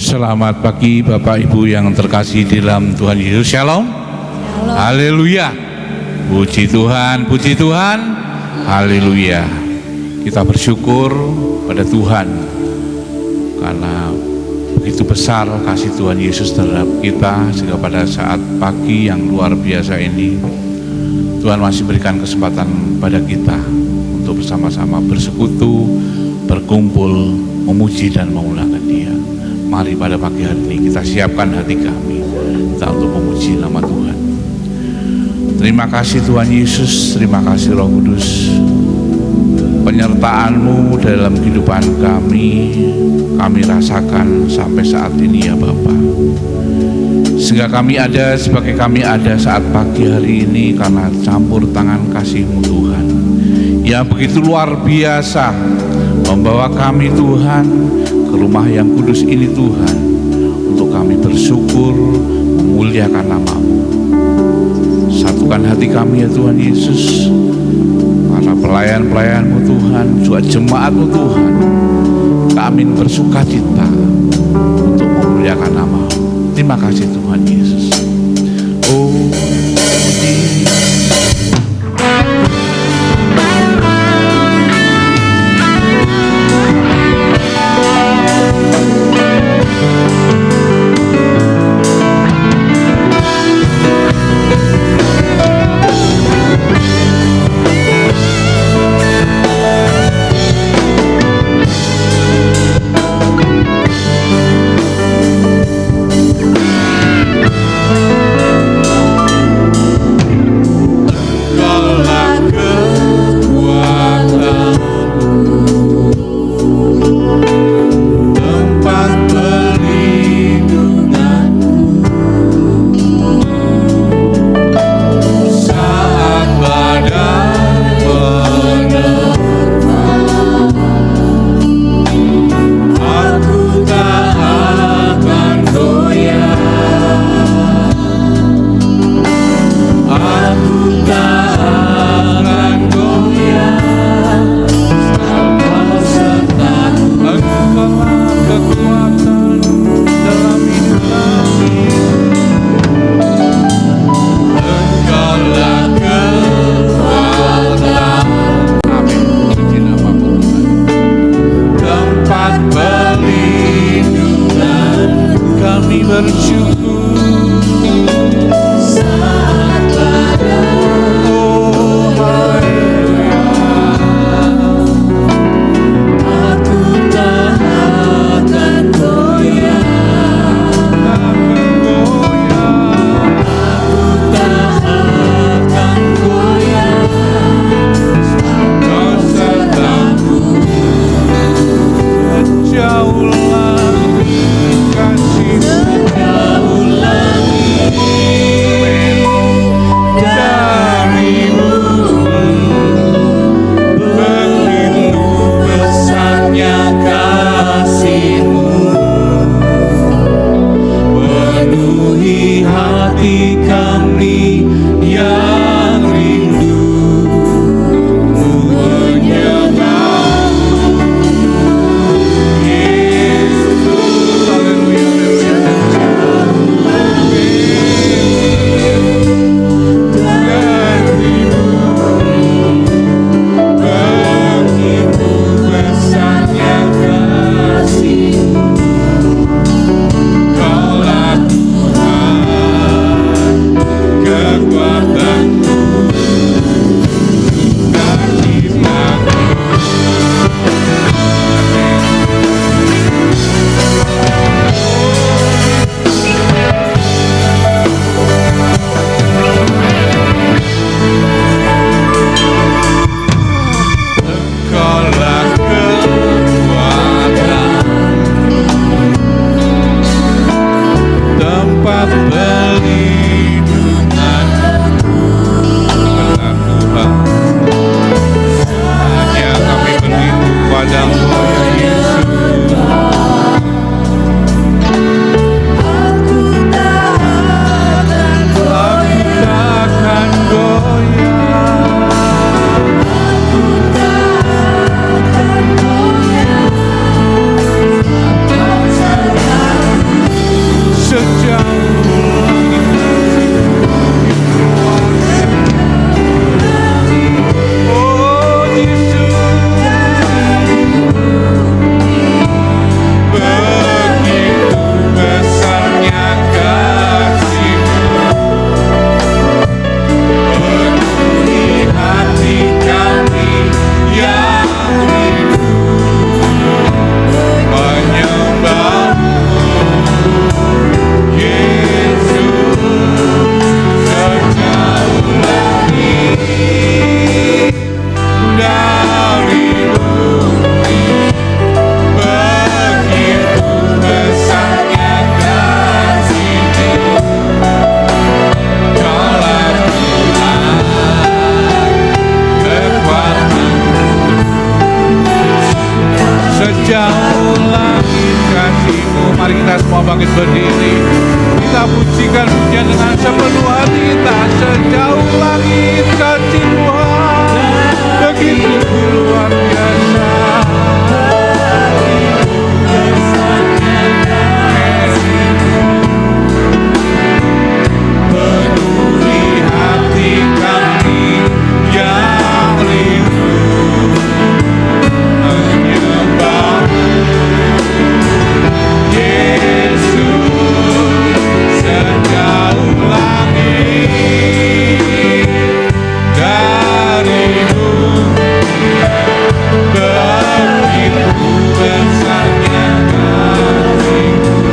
Selamat pagi Bapak Ibu yang terkasih di dalam Tuhan Yesus. Shalom. Haleluya. Puji Tuhan, puji Tuhan. Haleluya. Kita bersyukur pada Tuhan karena begitu besar kasih Tuhan Yesus terhadap kita, sehingga pada saat pagi yang luar biasa ini Tuhan masih berikan kesempatan pada kita untuk bersama-sama bersekutu, berkumpul, memuji dan memuliakan Dia. Mari pada pagi hari ini kita siapkan hati kami kita untuk memuji nama Tuhan. Terima kasih Tuhan Yesus, terima kasih Roh Kudus, penyertaan-Mu dalam kehidupan kami rasakan sampai saat ini ya Bapa. Sehingga kami ada sebagai kami ada saat pagi hari ini karena campur tangan kasih-Mu Tuhan yang begitu luar biasa membawa kami Tuhan ke rumah yang kudus ini Tuhan, untuk kami bersyukur memuliakan nama-Mu. Satukan hati kami ya Tuhan Yesus, para pelayan-pelayan-Mu Tuhan, juga jemaat-Mu Tuhan, kami bersukacita untuk memuliakan nama-Mu. Terima kasih Tuhan Yesus. Oh, jauh kita semua bangkit berdiri. Kita pujikan pujian dengan sepenuh hati kita. Sejauh langit kasih Tuhan begitu luar biasa. Penuhi hati kami yang rindu menyembah Yesus. Sejauh langit darimu begitu besarnya kasih-Mu.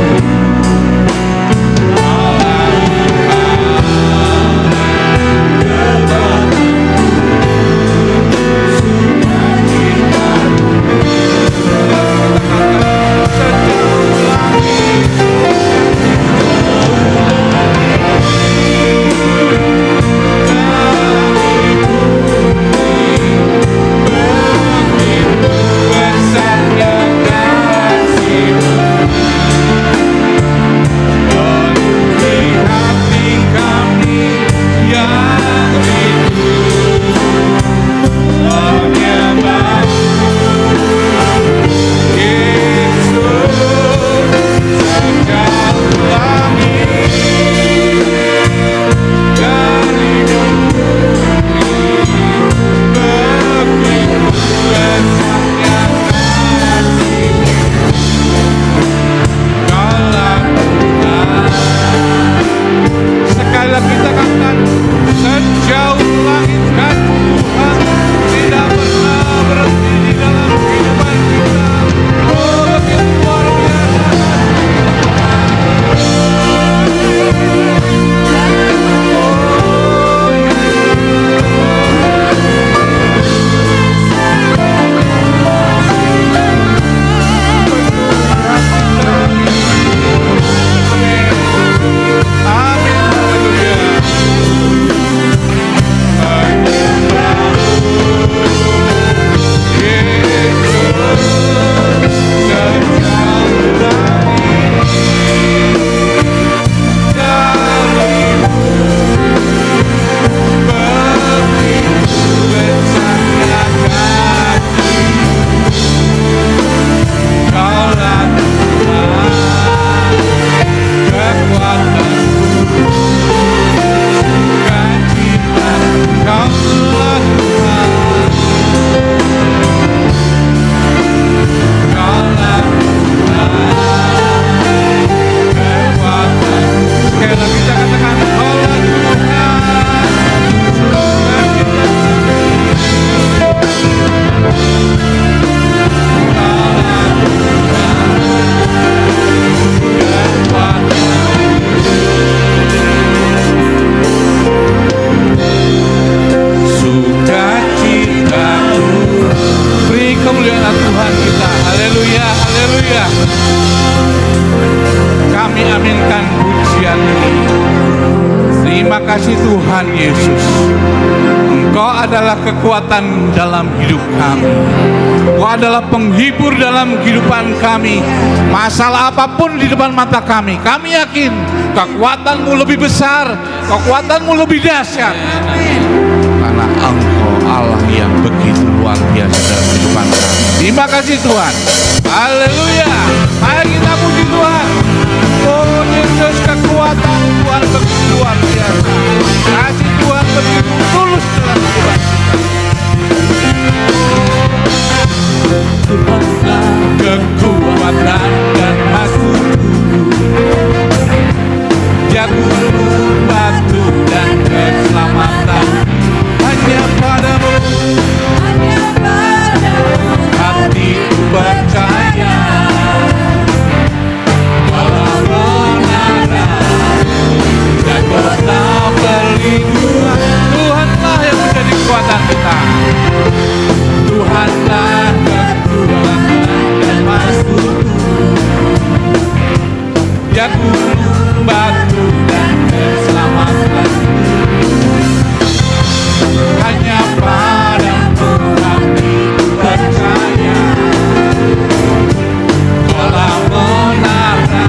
kasih Tuhan Yesus. Engkau adalah kekuatan dalam hidup kami. Engkau adalah penghibur dalam kehidupan kami. Masalah apapun di depan mata kami, kami yakin kekuatan-Mu lebih besar, kekuatan-Mu lebih dahsyat. Karena Engkau Allah yang begitu luar biasa dalam kehidupan kami. Terima kasih Tuhan. Haleluya. Mari kita puji Tuhan. Oh Yesus, kekuatan Tuhan begitu luar biasa. Kasih Tuhan begitu tulus dalam kehidupan kita. Kekuatan dan masuk jagung, batu dan keselamatan hanya padamu, hatiku percaya. Dan kota perlindungan Tuhanlah yang menjadi kekuatan kita. Tuhanlah kekuatan dan masukku, ya gunung, batu dan keselamatan hanya padamu hatiku percaya. Kolam menara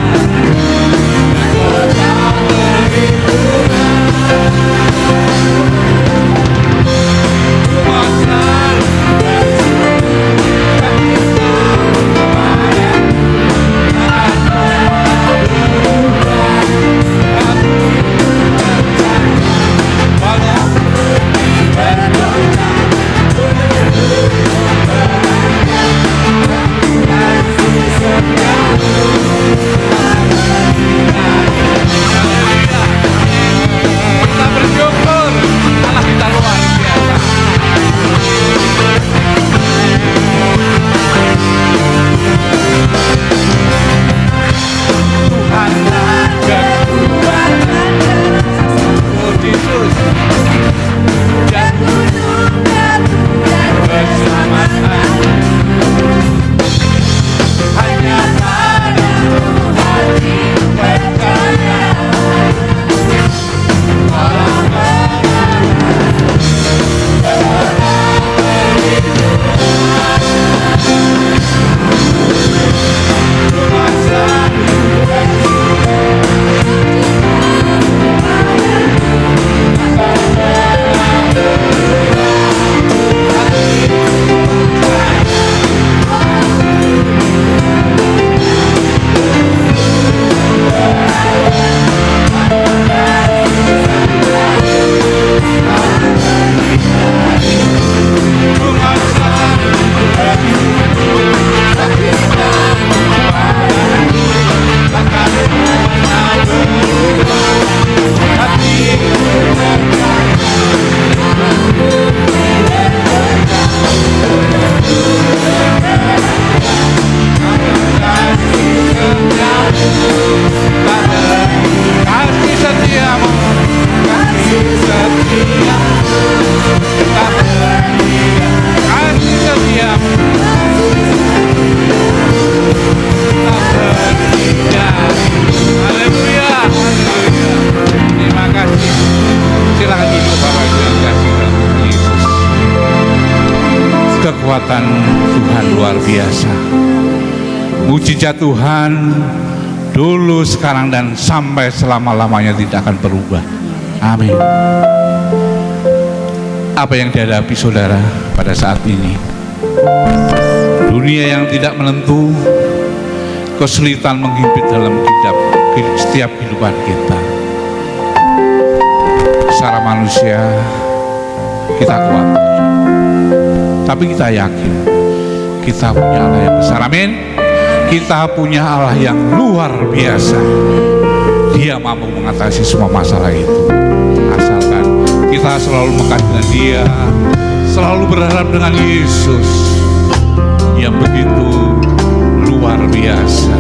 Mujizat Tuhan dulu, sekarang, dan sampai selama-lamanya tidak akan berubah. Amin. Apa yang dihadapi saudara pada saat ini? Dunia yang tidak menentu, kesulitan menghimpit dalam setiap kehidupan kita. Secara manusia kita kuat, tapi kita yakin kita punya Allah yang besar. Amin. Kita punya Allah yang luar biasa. Dia mampu mengatasi semua masalah itu, asalkan kita selalu mengasihi dengan Dia, selalu berharap dengan Yesus yang begitu luar biasa.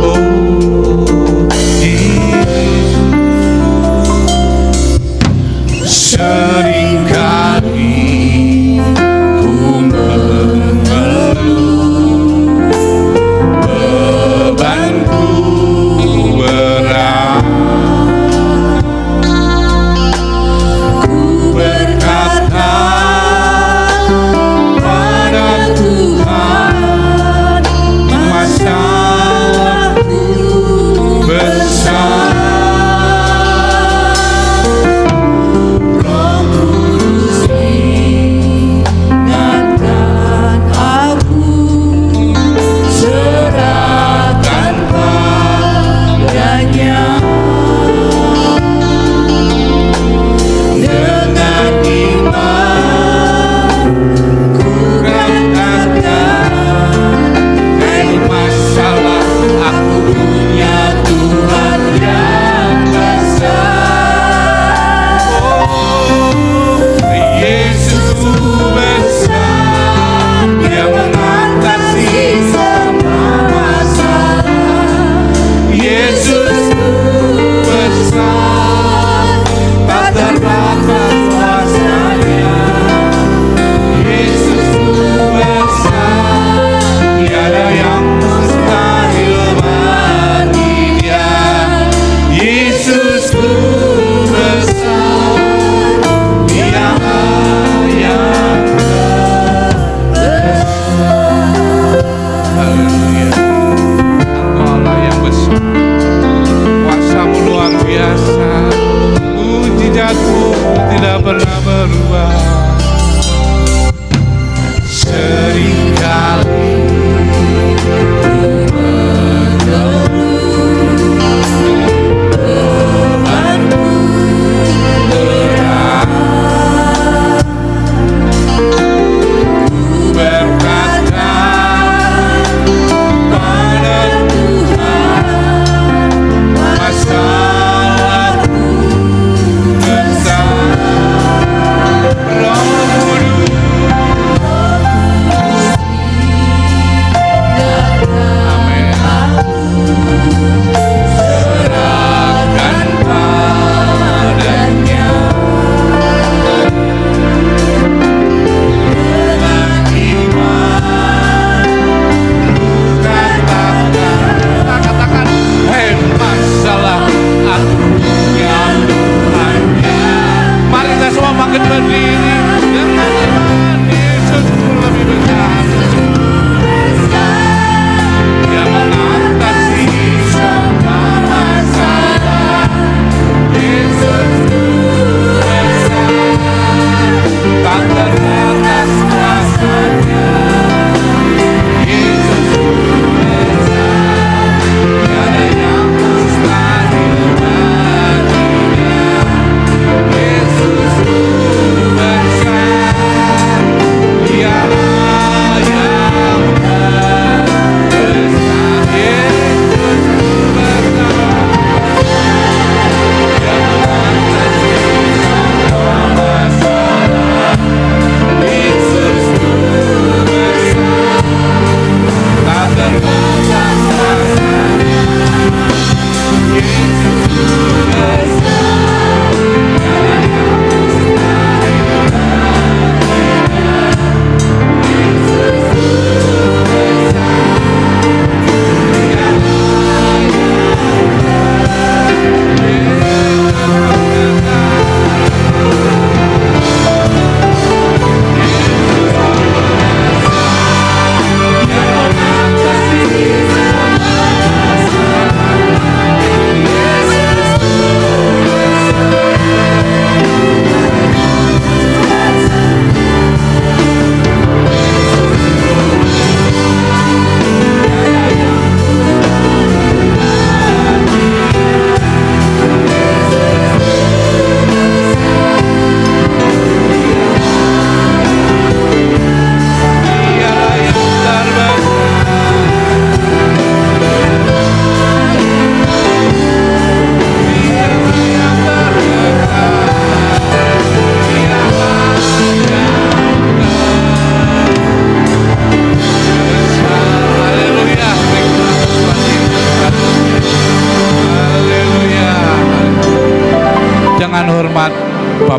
Oh, seringkali ku mengeluh, bebanku berat, ku berkata pada Tuhan,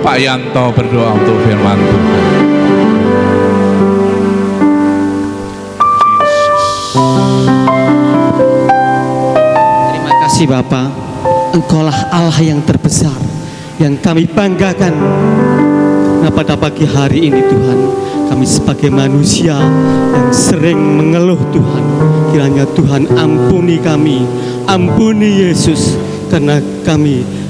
Bapak Yanto berdoa untuk firman Tuhan. Terima kasih Bapa, Engkaulah Allah yang terbesar, yang kami banggakan. Nah, pada pagi hari ini Tuhan, kami sebagai manusia yang sering mengeluh Tuhan, kiranya Tuhan ampuni kami, ampuni Yesus, karena kami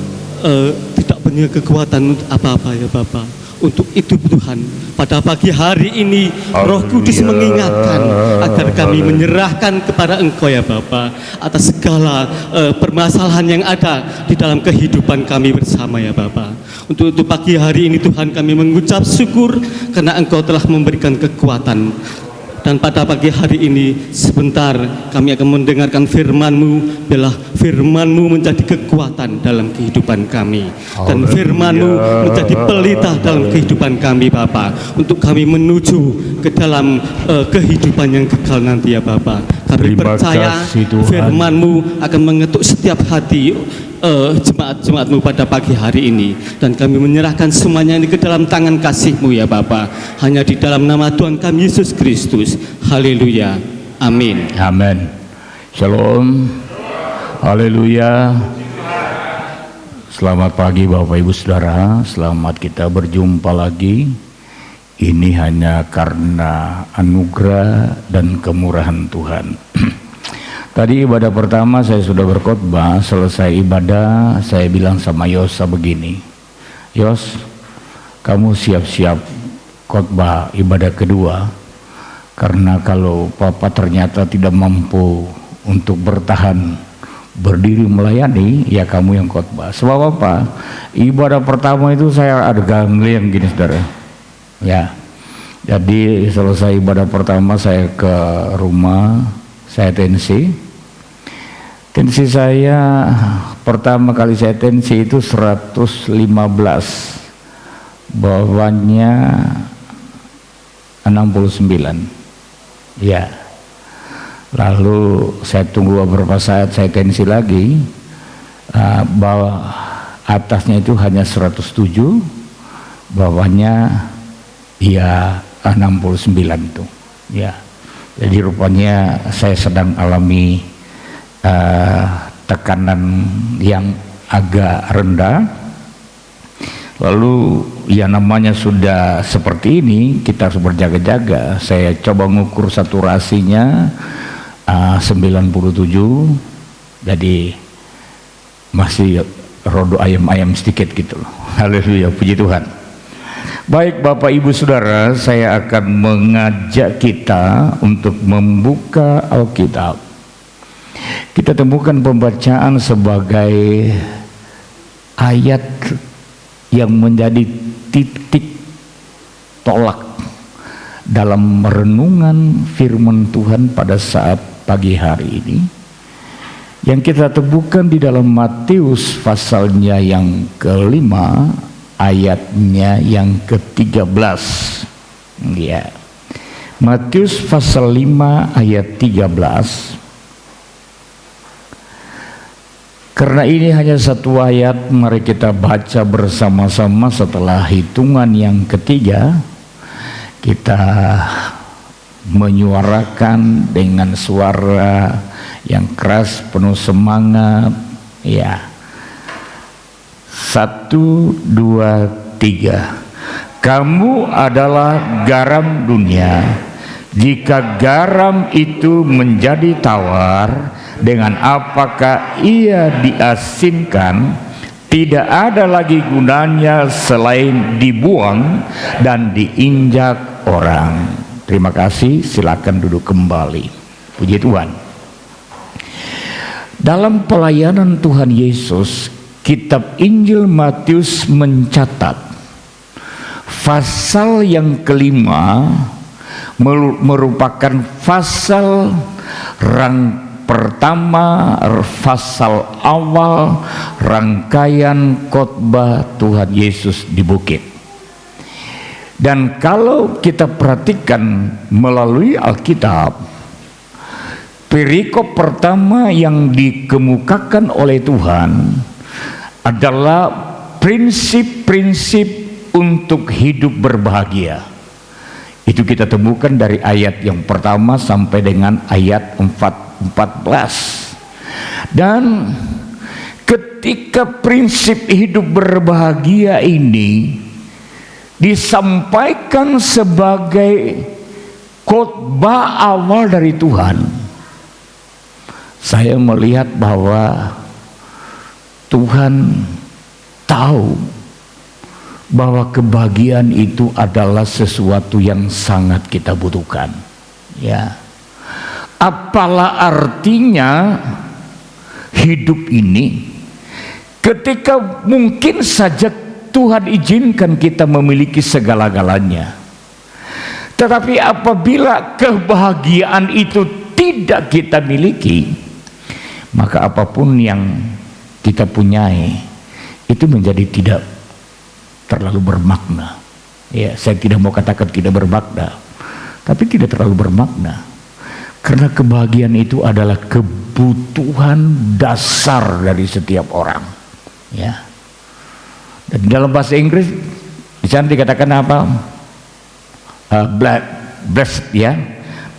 tidak punya kekuatan untuk apa-apa ya Bapa. Untuk itu Tuhan, pada pagi hari ini Roh Kudus mengingatkan agar kami menyerahkan kepada Engkau ya Bapa atas segala permasalahan yang ada di dalam kehidupan kami bersama ya Bapa. Untuk itu pagi hari ini Tuhan, kami mengucap syukur karena Engkau telah memberikan kekuatan. Dan pada pagi hari ini sebentar kami akan mendengarkan firman-Mu. Biarlah firman-Mu menjadi kekuatan dalam kehidupan kami, dan firman-Mu menjadi pelita dalam kehidupan kami Bapa, untuk kami menuju ke dalam kehidupan yang kekal nanti ya Bapa. Kami percaya firman-Mu akan mengetuk setiap hati jemaat-jemaat-Mu pada pagi hari ini, dan kami menyerahkan semuanya ini ke dalam tangan kasih-Mu ya Bapa, hanya di dalam nama Tuhan kami Yesus Kristus. Haleluya, amin. Amin. Shalom. Haleluya. Selamat pagi Bapak Ibu Saudara, selamat kita berjumpa lagi. Ini hanya karena anugerah dan kemurahan Tuhan. Tadi ibadah pertama saya sudah berkhotbah, selesai ibadah saya bilang sama Yosa begini, Yos, kamu siap-siap khotbah ibadah kedua, karena kalau Papa ternyata tidak mampu untuk bertahan berdiri melayani, ya kamu yang khotbah. Sebab apa? Ibadah pertama itu saya ada ganglian gini saudara, ya. Jadi selesai ibadah pertama saya ke rumah, saya tensi saya pertama kali saya tensi itu 115, bawahnya 69 ya. Lalu saya tunggu beberapa saat, saya tensi lagi, bawah atasnya itu hanya 107, bawahnya ya 69 tuh ya. Jadi rupanya saya sedang alami tekanan yang agak rendah. Lalu ya namanya sudah seperti ini, kita harus berjaga-jaga. Saya coba ngukur saturasinya 97, jadi masih rodo ayam-ayam sedikit gitu loh. Haleluya, puji Tuhan. Baik Bapak Ibu Saudara, saya akan mengajak kita untuk membuka Alkitab. Kita temukan pembacaan sebagai ayat yang menjadi titik tolak dalam renungan firman Tuhan pada saat pagi hari ini, yang kita temukan di dalam Matius pasalnya yang kelima, ayatnya yang ke-13 ya. Matius pasal 5 ayat 13. Karena ini hanya satu ayat, mari kita baca bersama-sama. Setelah hitungan yang ketiga, kita menyuarakan dengan suara yang keras, penuh semangat ya. 1, 2, 3. Kamu adalah garam dunia. Jika garam itu menjadi tawar, dengan apakah ia diasinkan, tidak ada lagi gunanya selain dibuang dan diinjak orang. Terima kasih, silakan duduk kembali. Puji Tuhan. Dalam pelayanan Tuhan Yesus, kitab Injil Matius mencatat pasal yang kelima merupakan pasal pertama, pasal awal rangkaian khotbah Tuhan Yesus di bukit. Dan kalau kita perhatikan melalui Alkitab, perikop pertama yang dikemukakan oleh Tuhan adalah prinsip-prinsip untuk hidup berbahagia. Itu kita temukan dari ayat yang pertama sampai dengan ayat 14. Dan ketika prinsip hidup berbahagia ini disampaikan sebagai khotbah awal dari Tuhan, saya melihat bahwa Tuhan tahu bahwa kebahagiaan itu adalah sesuatu yang sangat kita butuhkan. Ya, apalah artinya hidup ini ketika mungkin saja Tuhan izinkan kita memiliki segala-galanya, tetapi apabila kebahagiaan itu tidak kita miliki, maka apapun yang kita punyai itu menjadi tidak terlalu bermakna. Ya, saya tidak mau katakan tidak bermakna, tapi tidak terlalu bermakna, karena kebahagiaan itu adalah kebutuhan dasar dari setiap orang. Ya, dan dalam bahasa Inggris di sana dikatakan apa? Blessed, ya.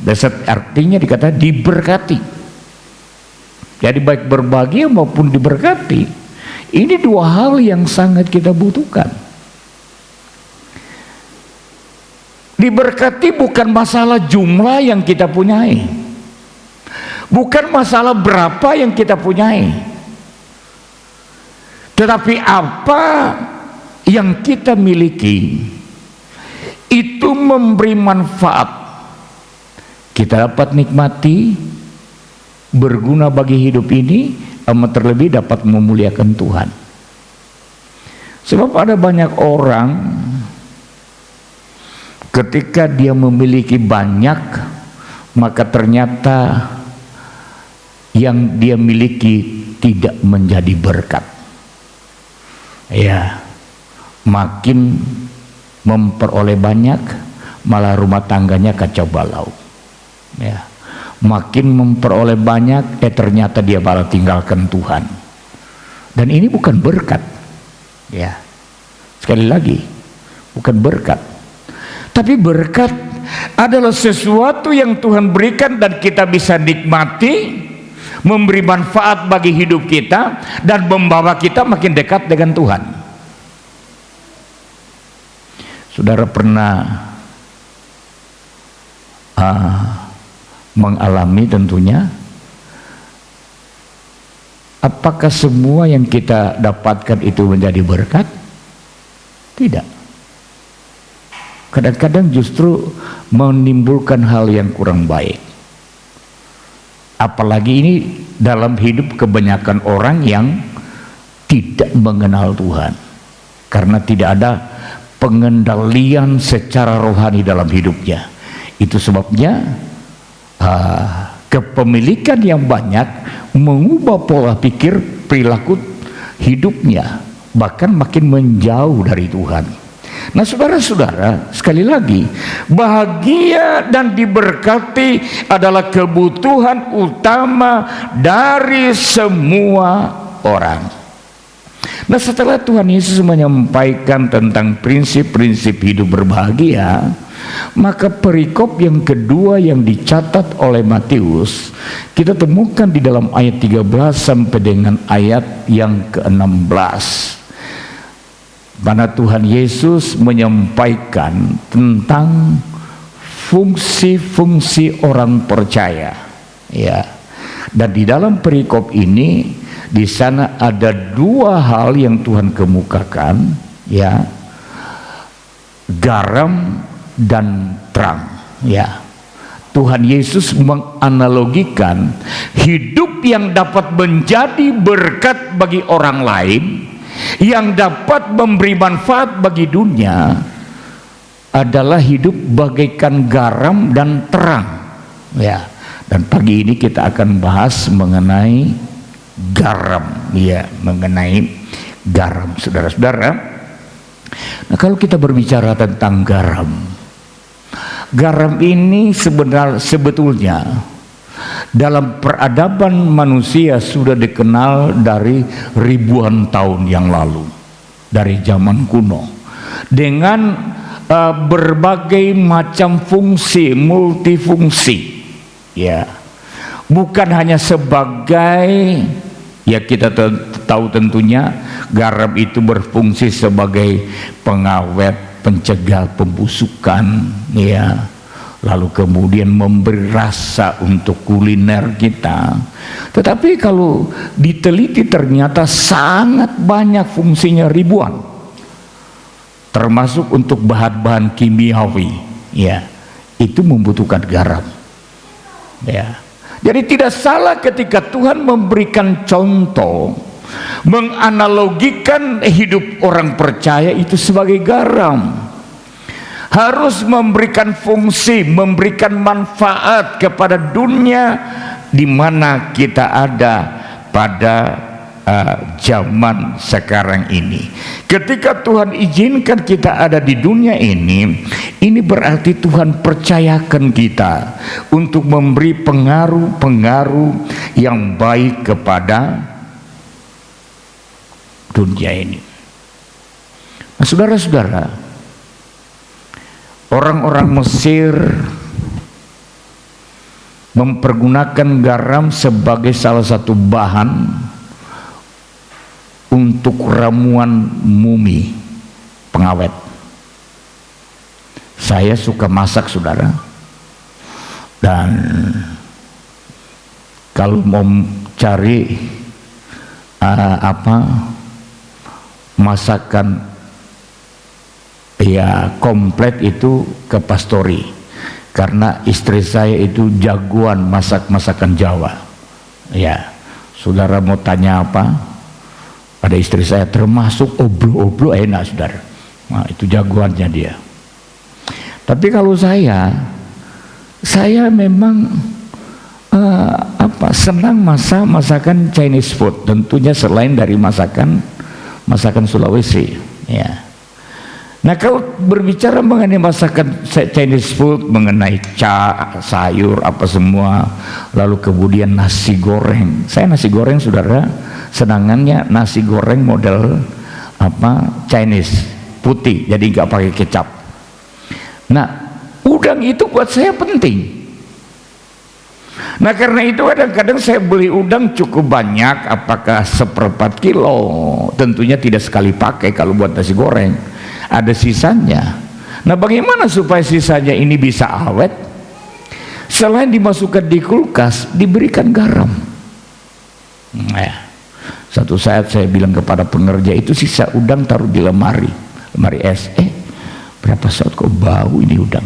Blessed artinya dikatakan diberkati. Jadi baik berbahagia maupun diberkati, ini dua hal yang sangat kita butuhkan. Diberkati bukan masalah jumlah yang kita punyai, bukan masalah berapa yang kita punyai, tetapi apa yang kita miliki itu memberi manfaat. Kita dapat nikmati, berguna bagi hidup ini, amat terlebih dapat memuliakan Tuhan. Sebab ada banyak orang ketika dia memiliki banyak, maka ternyata yang dia miliki tidak menjadi berkat. Ya, makin memperoleh banyak, malah rumah tangganya kacau balau. Ya, makin memperoleh banyak, ternyata dia malah tinggalkan Tuhan. Dan ini bukan berkat. Ya, sekali lagi, bukan berkat. Tapi berkat adalah sesuatu yang Tuhan berikan dan kita bisa nikmati, memberi manfaat bagi hidup kita, dan membawa kita makin dekat dengan Tuhan. Saudara pernah mengalami tentunya, apakah semua yang kita dapatkan itu menjadi berkat? Tidak. Kadang-kadang justru menimbulkan hal yang kurang baik. Apalagi ini dalam hidup kebanyakan orang yang tidak mengenal Tuhan, karena tidak ada pengendalian secara rohani dalam hidupnya. Itu sebabnya kepemilikan yang banyak mengubah pola pikir, perilaku hidupnya, bahkan makin menjauh dari Tuhan. Nah, saudara-saudara, sekali lagi, bahagia dan diberkati adalah kebutuhan utama dari semua orang. Nah, setelah Tuhan Yesus menyampaikan tentang prinsip-prinsip hidup berbahagia, maka perikop yang kedua yang dicatat oleh Matius kita temukan di dalam ayat 13 sampai dengan ayat yang ke-16, mana Tuhan Yesus menyampaikan tentang fungsi-fungsi orang percaya. Ya, dan di dalam perikop ini di sana ada dua hal yang Tuhan kemukakan, ya, garam dan terang. Ya, Tuhan Yesus menganalogikan hidup yang dapat menjadi berkat bagi orang lain, yang dapat memberi manfaat bagi dunia, adalah hidup bagaikan garam dan terang. Ya, dan pagi ini kita akan bahas mengenai garam, ya, mengenai garam, saudara-saudara. Nah, kalau kita berbicara tentang garam, garam ini sebetulnya dalam peradaban manusia sudah dikenal dari ribuan tahun yang lalu, dari zaman kuno. dengan berbagai macam fungsi, multifungsi, ya, bukan hanya sebagai, ya kita tahu tentunya garam itu berfungsi sebagai pengawet, pencegah pembusukan, ya, lalu kemudian memberi rasa untuk kuliner kita. Tetapi kalau diteliti ternyata sangat banyak fungsinya, ribuan, termasuk untuk bahan-bahan kimiawi, ya, itu membutuhkan garam, ya. Jadi tidak salah ketika Tuhan memberikan contoh, menganalogikan hidup orang percaya itu sebagai garam, harus memberikan fungsi, memberikan manfaat kepada dunia di mana kita ada pada zaman sekarang ini. Ketika Tuhan izinkan kita ada di dunia ini berarti Tuhan percayakan kita untuk memberi pengaruh-pengaruh yang baik kepada dunia ini. Nah, saudara-saudara, orang-orang Mesir mempergunakan garam sebagai salah satu bahan untuk ramuan mumi, pengawet. Saya suka masak, saudara, dan kalau mau cari masakan ya komplit itu ke Pastori, karena istri saya itu jagoan masak masakan Jawa. Ya, saudara mau tanya apa? Ada istri saya termasuk oblo-oblo enak, saudara. Nah, itu jagoannya dia. Tapi kalau saya memang senang masakan Chinese food, tentunya selain dari masakan Sulawesi, ya. Nah, kalau berbicara mengenai masakan Chinese food, mengenai sayur apa semua, lalu kemudian nasi goreng. Saya nasi goreng, saudara, senangannya nasi goreng model Chinese, putih, jadi nggak pakai kecap. Nah, udang itu buat saya penting. Nah, karena itu kadang-kadang saya beli udang cukup banyak, apakah 1/4 kilo, tentunya tidak sekali pakai kalau buat nasi goreng, ada sisanya. Nah, bagaimana supaya sisanya ini bisa awet? Selain dimasukkan di kulkas, diberikan garam. Nah, satu saat saya bilang kepada pengerja, itu sisa udang taruh di lemari es. Berapa saat kok bau ini udang?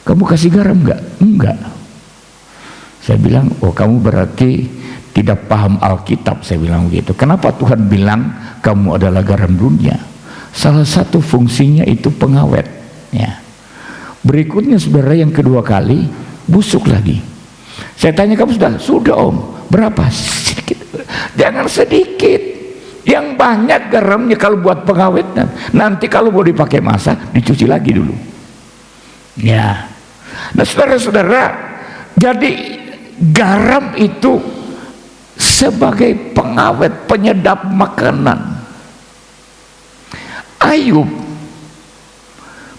Kamu kasih garam enggak? Enggak. Saya bilang, oh kamu berarti tidak paham Alkitab, saya bilang begitu. Kenapa Tuhan bilang kamu adalah garam dunia? Salah satu fungsinya itu pengawet, ya. Berikutnya, saudara, yang kedua kali busuk lagi. Saya tanya, kamu sudah om, berapa? Sedikit. Jangan sedikit, yang banyak garamnya kalau buat pengawetan. Nanti kalau mau dipakai masak, dicuci lagi dulu, ya. Nah, saudara-saudara, jadi garam itu sebagai pengawet, penyedap makanan. Ayub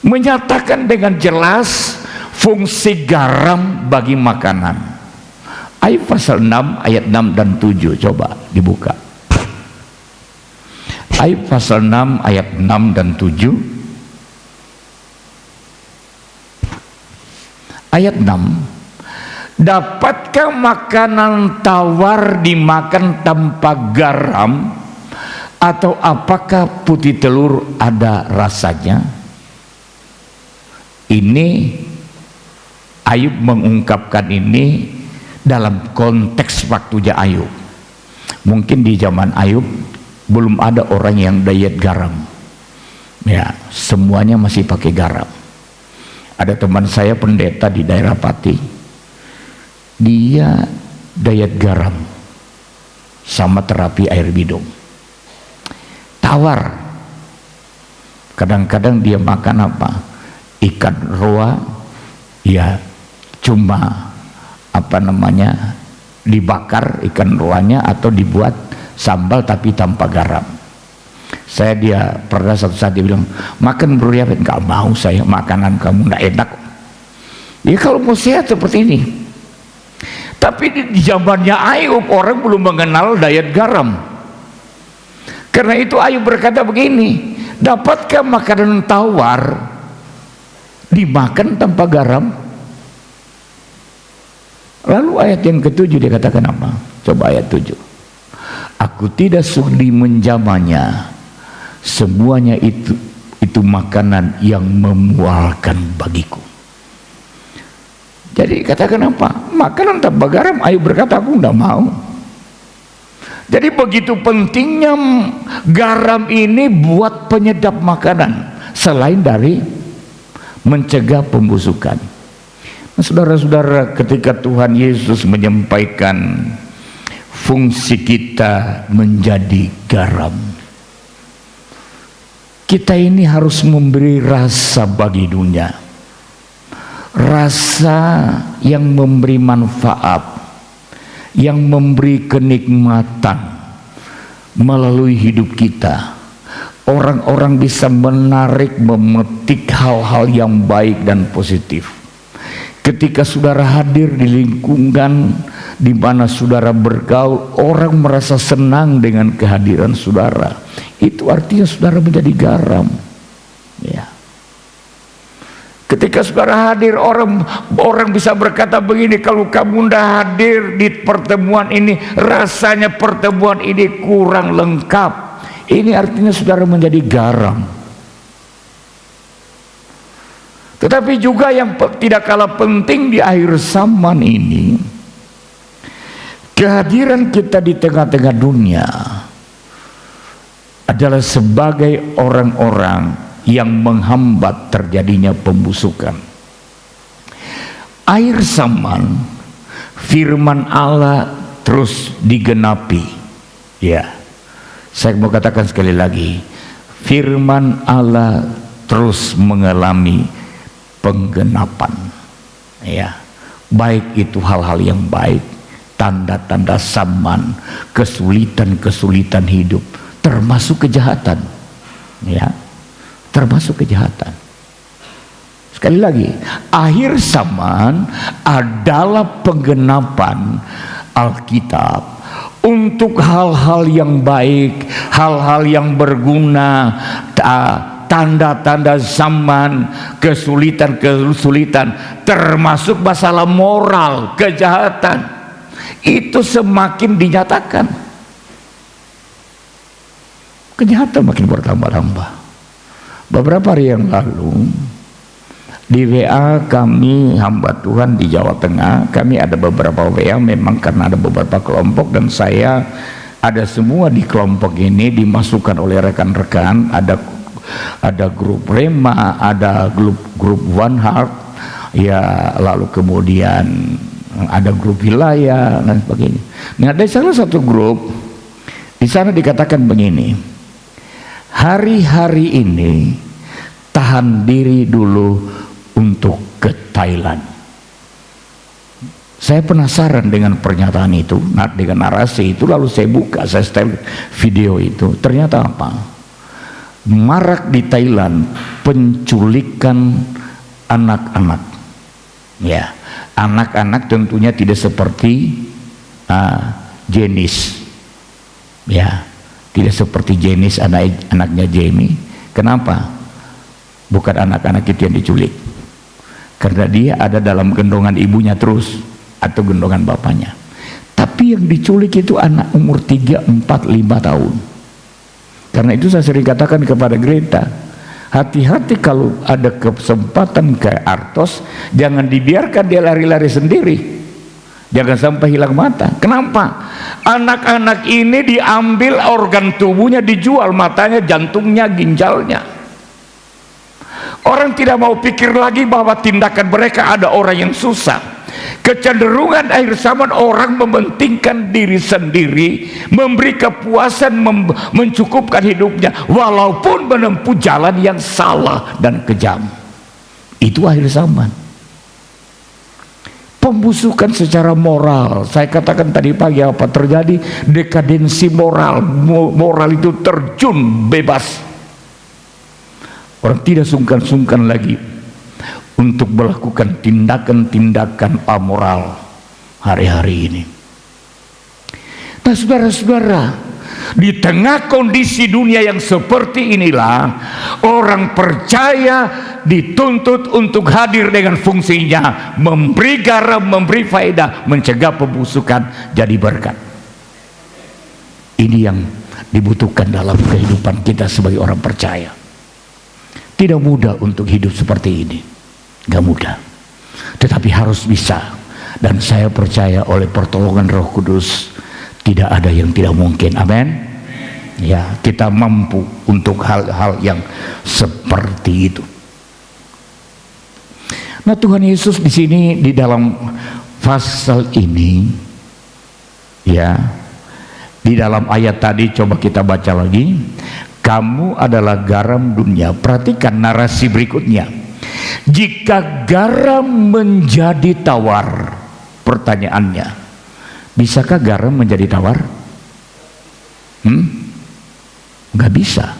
menyatakan dengan jelas fungsi garam bagi makanan. Ayub pasal 6 ayat 6 dan 7, coba dibuka. Ayub pasal 6 ayat 6 dan 7. Ayat 6, dapatkah makanan tawar dimakan tanpa garam, atau apakah putih telur ada rasanya? Ini Ayub mengungkapkan ini dalam konteks waktunya Ayub. Mungkin di zaman Ayub belum ada orang yang diet garam, ya, semuanya masih pakai garam. Ada teman saya pendeta di daerah Pati, dia diet garam sama terapi air minum. Tawar. Kadang-kadang dia makan apa? Ikan roa, ya cuma dibakar ikan roanya atau dibuat sambal tapi tanpa garam. Dia pernah satu saat dia bilang, makan Bro Yapet. Nggak mau saya, makanan kamu nggak enak. Ya kalau mau sehat seperti ini. Tapi di zamannya Ayub orang belum mengenal diet garam. Karena itu Ayub berkata begini, dapatkah makanan tawar dimakan tanpa garam? Lalu ayat yang ke-7 dia katakan apa? Coba ayat 7. Aku tidak sudi menjamanya, semuanya itu makanan yang memualkan bagiku. Jadi katakan apa? Makanan tanpa garam. Ayub berkata, aku tidak mau. Jadi begitu pentingnya garam ini buat penyedap makanan, selain dari mencegah pembusukan. Nah, saudara-saudara, ketika Tuhan Yesus menyampaikan fungsi kita menjadi garam, kita ini harus memberi rasa bagi dunia, rasa yang memberi manfaat, yang memberi kenikmatan melalui hidup kita. Orang-orang bisa menarik, memetik hal-hal yang baik dan positif. Ketika saudara hadir di lingkungan di mana saudara bergaul, orang merasa senang dengan kehadiran saudara. Itu artinya saudara menjadi garam. Ya. Ketika saudara hadir, orang bisa berkata begini, kalau kamu tidak hadir di pertemuan ini, rasanya pertemuan ini kurang lengkap. Ini artinya saudara menjadi garam. Tetapi juga yang tidak kalah penting di akhir zaman ini, kehadiran kita di tengah-tengah dunia adalah sebagai orang-orang yang menghambat terjadinya pembusukan. Akhir zaman, firman Allah terus digenapi. Ya, saya mau katakan sekali lagi, firman Allah terus mengalami penggenapan. Ya, baik itu hal-hal yang baik, tanda-tanda zaman, kesulitan-kesulitan hidup, termasuk kejahatan. Ya, termasuk kejahatan. Sekali lagi, akhir zaman adalah penggenapan Alkitab untuk hal-hal yang baik, hal-hal yang berguna, tanda-tanda zaman, kesulitan-kesulitan, termasuk masalah moral, kejahatan, itu semakin dinyatakan. Kejahatan makin bertambah-tambah. Beberapa hari yang lalu di WA kami, hamba Tuhan di Jawa Tengah, kami ada beberapa WA memang karena ada beberapa kelompok, dan saya ada semua di kelompok ini dimasukkan oleh rekan-rekan. Ada grup Rema, ada grup One Heart, ya, lalu kemudian ada grup wilayah dan sebagainya. Nah, ada salah satu grup di sana dikatakan begini, hari-hari ini tahan diri dulu untuk ke Thailand. Saya penasaran dengan pernyataan itu, dengan narasi itu, lalu saya buka, saya setel video itu. Ternyata apa? Marak di Thailand penculikan anak-anak. Ya, anak-anak tentunya tidak seperti Jenis. Ya, tidak seperti Jenis, anaknya Jamie. Kenapa? Bukan anak-anak itu yang diculik, karena dia ada dalam gendongan ibunya terus atau gendongan bapaknya. Tapi yang diculik itu anak umur 3, 4, 5 tahun. Karena itu saya sering katakan kepada Greta, hati-hati kalau ada kesempatan ke Artos, jangan dibiarkan dia lari-lari sendiri, jangan sampai hilang mata. Kenapa? Anak-anak ini diambil organ tubuhnya, dijual, matanya, jantungnya, ginjalnya. Orang tidak mau pikir lagi bahwa tindakan mereka ada orang yang susah. Kecenderungan akhir zaman, orang mementingkan diri sendiri, memberi kepuasan, mencukupkan hidupnya walaupun menempuh jalan yang salah dan kejam. Itu akhir zaman. Pembusukan secara moral. Saya katakan tadi pagi apa terjadi? Dekadensi moral. Moral itu terjun bebas. Orang tidak sungkan-sungkan lagi untuk melakukan tindakan-tindakan amoral hari-hari ini. Nah, saudara-saudara, di tengah kondisi dunia yang seperti inilah orang percaya dituntut untuk hadir dengan fungsinya, memberi garam, memberi faedah, mencegah pembusukan, jadi berkat. Ini yang dibutuhkan dalam kehidupan kita sebagai orang percaya. Tidak mudah untuk hidup seperti ini, gak mudah, tetapi harus bisa. Dan saya percaya oleh pertolongan Roh Kudus tidak ada yang tidak mungkin. Amin. Ya, kita mampu untuk hal-hal yang seperti itu. Nah, Tuhan Yesus di sini di dalam pasal ini, ya, di dalam ayat tadi coba kita baca lagi. Kamu adalah garam dunia. Perhatikan narasi berikutnya. Jika garam menjadi tawar, pertanyaannya, bisakah garam menjadi tawar? Nggak bisa.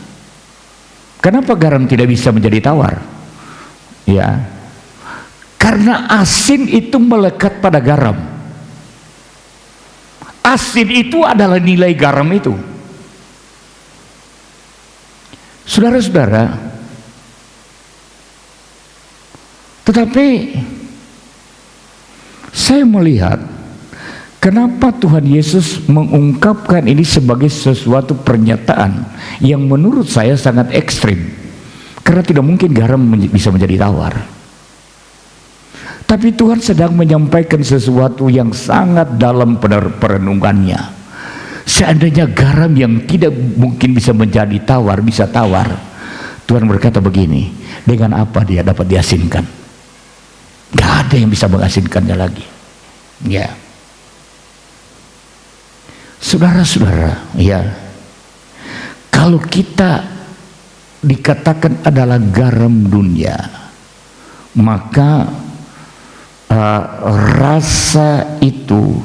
Kenapa garam tidak bisa menjadi tawar? Ya, karena asin itu melekat pada garam. Asin itu adalah nilai garam itu. Saudara-saudara, tetapi saya melihat kenapa Tuhan Yesus mengungkapkan ini sebagai sesuatu pernyataan yang menurut saya sangat ekstrim. Karena tidak mungkin garam bisa menjadi tawar. Tapi Tuhan sedang menyampaikan sesuatu yang sangat dalam perenungannya. Seandainya garam yang tidak mungkin bisa menjadi tawar, bisa tawar, Tuhan berkata begini, dengan apa dia dapat diasinkan? Gak ada yang bisa mengasinkannya lagi. Ya, saudara-saudara, ya, kalau kita dikatakan adalah garam dunia, maka rasa itu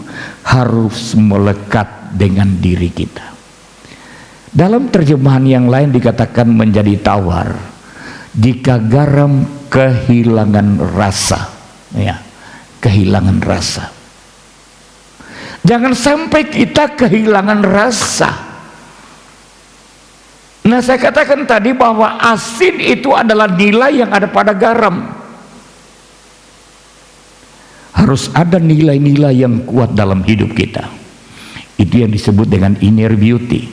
harus melekat dengan diri kita. Dalam terjemahan yang lain dikatakan menjadi tawar jika garam kehilangan rasa, ya, kehilangan rasa. Jangan sampai kita kehilangan rasa. Nah, saya katakan tadi bahwa asin itu adalah nilai yang ada pada garam. Harus ada nilai-nilai yang kuat dalam hidup kita. Itu yang disebut dengan inner beauty,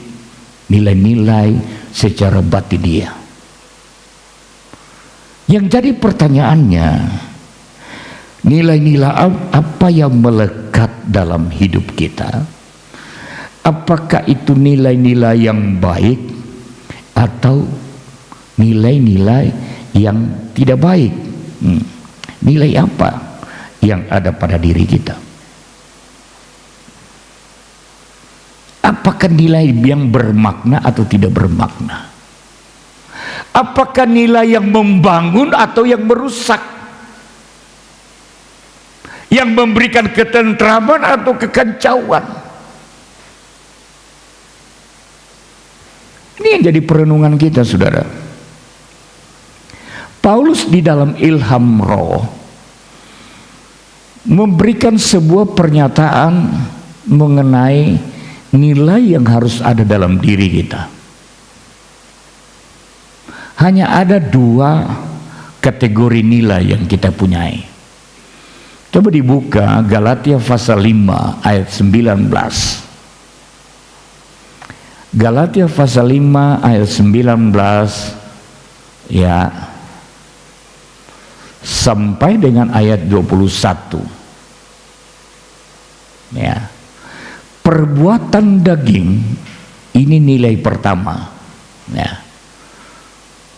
nilai-nilai secara batiniah. Yang jadi pertanyaannya, nilai-nilai apa yang melekat dalam hidup kita? Apakah itu nilai-nilai yang baik atau nilai-nilai yang tidak baik? Nilai apa yang ada pada diri kita? Apakah nilai yang bermakna atau tidak bermakna? Apakah nilai yang membangun atau yang merusak? Yang memberikan ketentraman atau kekacauan? Ini yang jadi perenungan kita, saudara. Paulus di dalam ilham roh memberikan sebuah pernyataan mengenai nilai yang harus ada dalam diri kita. Hanya ada dua kategori nilai yang kita punyai. Coba dibuka Galatia pasal 5 ayat 19. Galatia pasal 5 ayat 19, ya, sampai dengan ayat 21. Ya. Perbuatan daging ini nilai pertama, ya.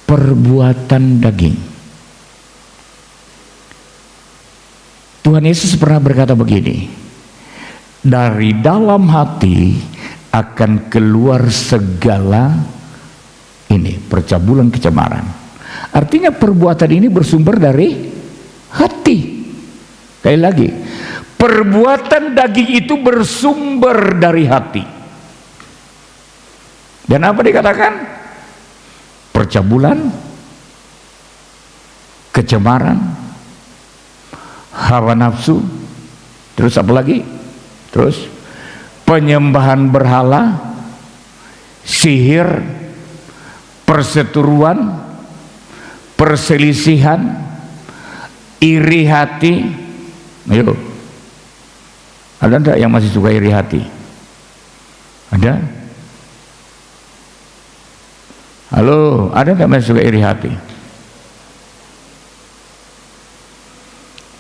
Perbuatan daging. Tuhan Yesus pernah berkata begini, dari dalam hati akan keluar segala ini percabulan kecemaran. Artinya perbuatan ini bersumber dari hati. Sekali lagi, Perbuatan daging itu bersumber dari hati. Dan apa dikatakan? Percabulan, kecemaran, hawa nafsu, terus apa lagi? Terus penyembahan berhala, sihir, perseteruan, perselisihan, iri hati. Ayo, ada enggak yang masih suka iri hati? Ada? Halo, ada enggak masih suka iri hati?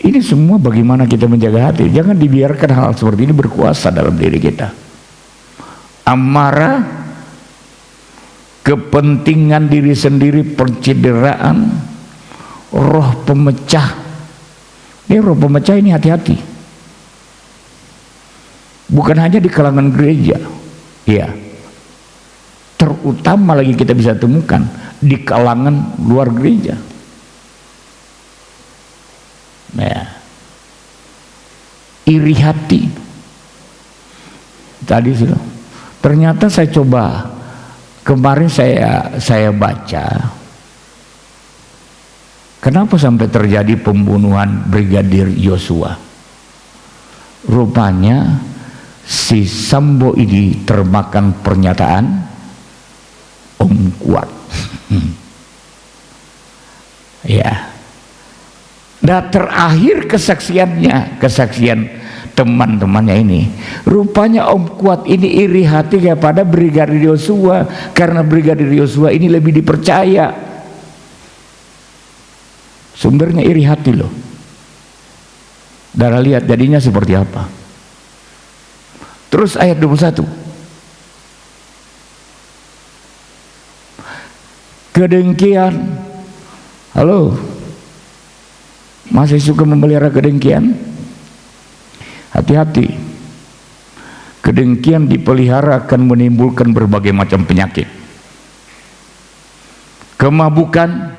Ini semua bagaimana kita menjaga hati. Jangan dibiarkan hal seperti ini berkuasa dalam diri kita. Amarah, kepentingan diri sendiri, pencideraan, roh pemecah. Ini roh pemecah ini hati-hati. Bukan hanya di kalangan gereja, ya, terutama lagi kita bisa temukan di kalangan luar gereja. Ya. Iri hati. Tadi sudah. Ternyata saya coba kemarin saya baca. Kenapa sampai terjadi pembunuhan Brigadir Yosua? Rupanya si Sambo ini termakan pernyataan Om Kuat. Ya. Dan terakhir kesaksiannya, kesaksian teman-temannya ini, rupanya Om Kuat ini iri hati kepada Brigadir Yosua karena Brigadir Yosua ini lebih dipercaya. Sumbernya iri hati loh. Darah lihat jadinya seperti apa. Terus ayat 21. Kedengkian. Halo. Masih suka memelihara kedengkian? Hati-hati. Kedengkian dipelihara akan menimbulkan berbagai macam penyakit. Kemabukan,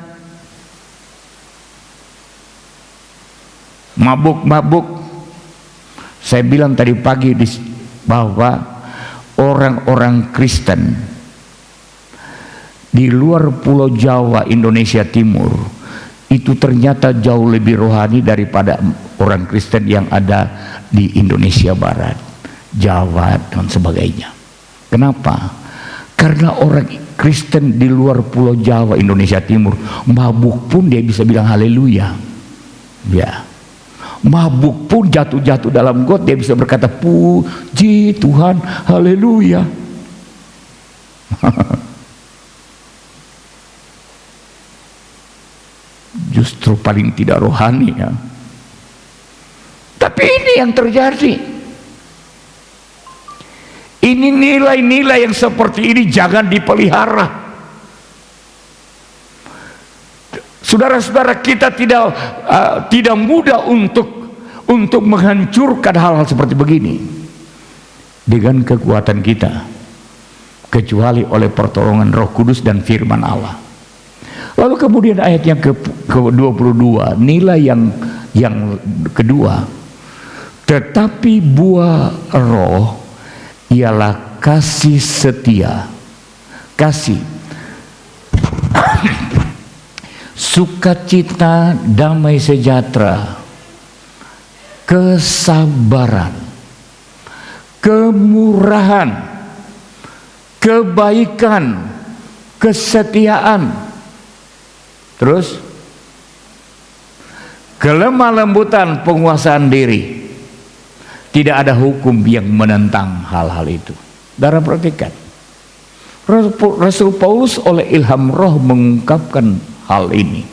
mabuk-mabuk. Saya bilang tadi pagi bahwa orang-orang Kristen di luar Pulau Jawa, Indonesia Timur itu ternyata jauh lebih rohani daripada orang Kristen yang ada di Indonesia Barat, Jawa dan sebagainya. Kenapa? Karena orang Kristen di luar Pulau Jawa, Indonesia Timur, mabuk pun dia bisa bilang haleluya. Ya. Mabuk pun jatuh-jatuh dalam got dia bisa berkata puji Tuhan, haleluya. Justru paling tidak rohani ya. Tapi ini yang terjadi. Ini nilai-nilai yang seperti ini jangan dipelihara. Saudara-saudara, kita tidak mudah untuk menghancurkan hal-hal seperti begini dengan kekuatan kita, kecuali oleh pertolongan Roh Kudus dan firman Allah. Lalu kemudian ayat yang ke-22, nilai yang kedua, tetapi buah roh ialah kasih setia, kasih, sukacita, damai sejahtera, kesabaran, kemurahan, kebaikan, kesetiaan. Terus kelemah lembutan, penguasaan diri. Tidak ada hukum yang menentang hal-hal itu. Saudara perhatikan, Rasul Paulus oleh ilham roh mengungkapkan hal ini.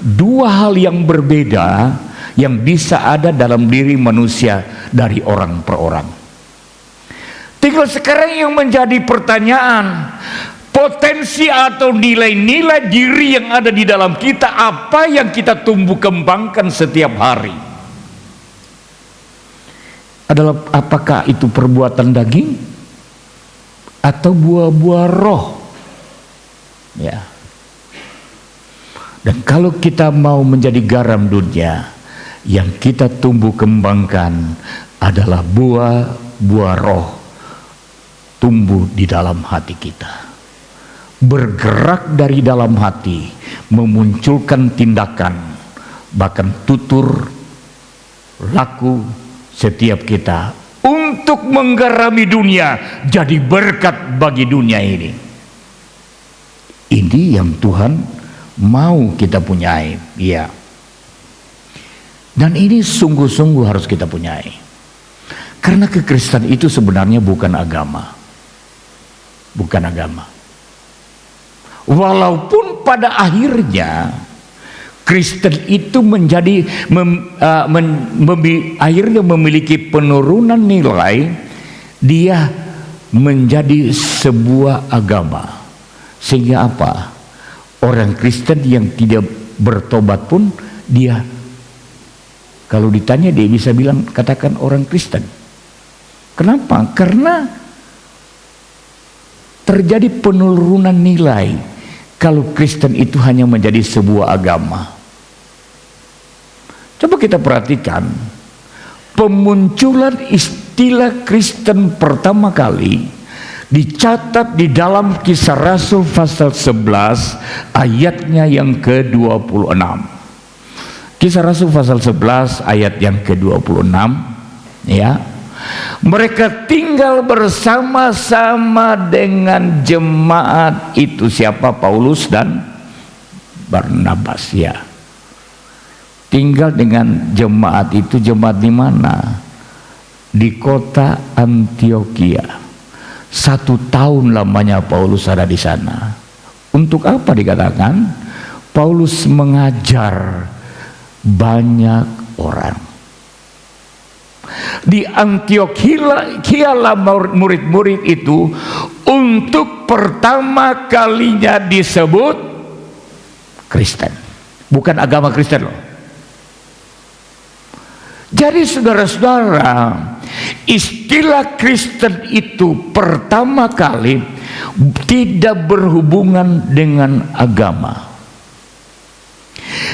Dua hal yang berbeda yang bisa ada dalam diri manusia dari orang per orang. Tinggal sekarang yang menjadi pertanyaan, potensi atau nilai-nilai diri yang ada di dalam kita, apa yang kita tumbuh kembangkan setiap hari? Adalah apakah itu perbuatan daging atau buah-buah roh? Ya. Dan kalau kita mau menjadi garam dunia, yang kita tumbuh kembangkan adalah buah roh tumbuh di dalam hati kita, bergerak dari dalam hati, memunculkan tindakan, bahkan tutur laku setiap kita untuk menggarami dunia, jadi berkat bagi dunia ini. Ini yang Tuhan mau kita punyai, ya. Dan ini sungguh-sungguh harus kita punyai. Karena kekristenan itu sebenarnya bukan agama. Bukan agama. Walaupun pada akhirnya Kristen itu menjadi akhirnya memiliki penurunan nilai, dia menjadi sebuah agama. Sehingga apa? Orang Kristen yang tidak bertobat pun dia, kalau ditanya dia bisa bilang, katakan orang Kristen. Kenapa? Karena terjadi penurunan nilai kalau Kristen itu hanya menjadi sebuah agama. Coba kita perhatikan pemunculan istilah Kristen pertama kali dicatat di dalam Kisah Rasul pasal 11 ayatnya yang ke-26. Kisah Rasul pasal 11 ayat yang ke-26, ya. Mereka tinggal bersama-sama dengan jemaat itu. Siapa? Paulus dan Barnabas, ya. Tinggal dengan jemaat itu. Jemaat di mana? Di kota Antioquia. 1 tahun lamanya Paulus ada di sana. Untuk apa dikatakan? Paulus mengajar banyak orang. Di Antioquia lah murid-murid itu untuk pertama kalinya disebut Kristen. Bukan agama Kristen loh. Jadi saudara-saudara, istilah Kristen itu pertama kali tidak berhubungan dengan agama,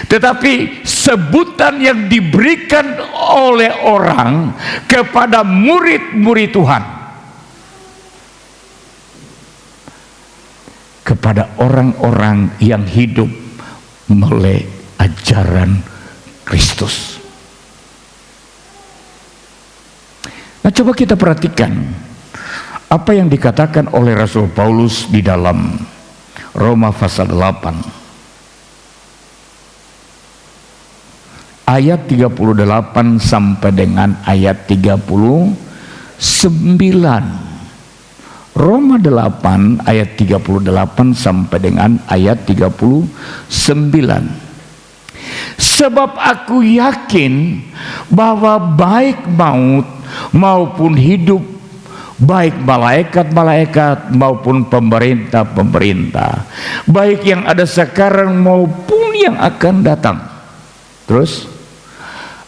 tetapi sebutan yang diberikan oleh orang kepada murid-murid Tuhan, kepada orang-orang yang hidup oleh ajaran Kristus. Nah, coba kita perhatikan apa yang dikatakan oleh Rasul Paulus di dalam Roma pasal 8 ayat 38 sampai dengan ayat 39. Roma 8 ayat 38 sampai dengan ayat 39. Sebab aku yakin bahwa baik maut maupun hidup, baik malaikat-malaikat maupun pemerintah-pemerintah, baik yang ada sekarang maupun yang akan datang, terus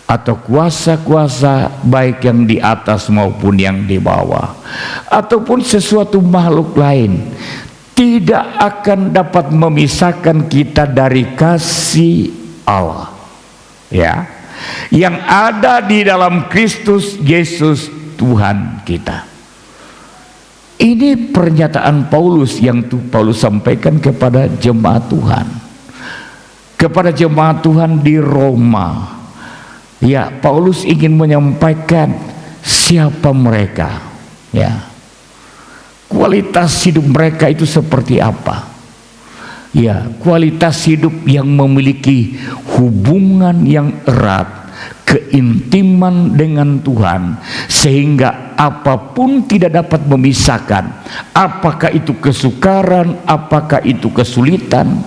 atau kuasa-kuasa baik yang di atas maupun yang di bawah, ataupun sesuatu makhluk lain, tidak akan dapat memisahkan kita dari kasih Allah, ya, yang ada di dalam Kristus Yesus Tuhan kita. Ini pernyataan Paulus yang Paulus sampaikan kepada jemaat Tuhan, kepada jemaat Tuhan di Roma. Ya, Paulus ingin menyampaikan siapa mereka, ya, kualitas hidup mereka itu seperti apa. Ya, kualitas hidup yang memiliki hubungan yang erat, keintiman dengan Tuhan, sehingga apapun tidak dapat memisahkan, apakah itu kesukaran, apakah itu kesulitan,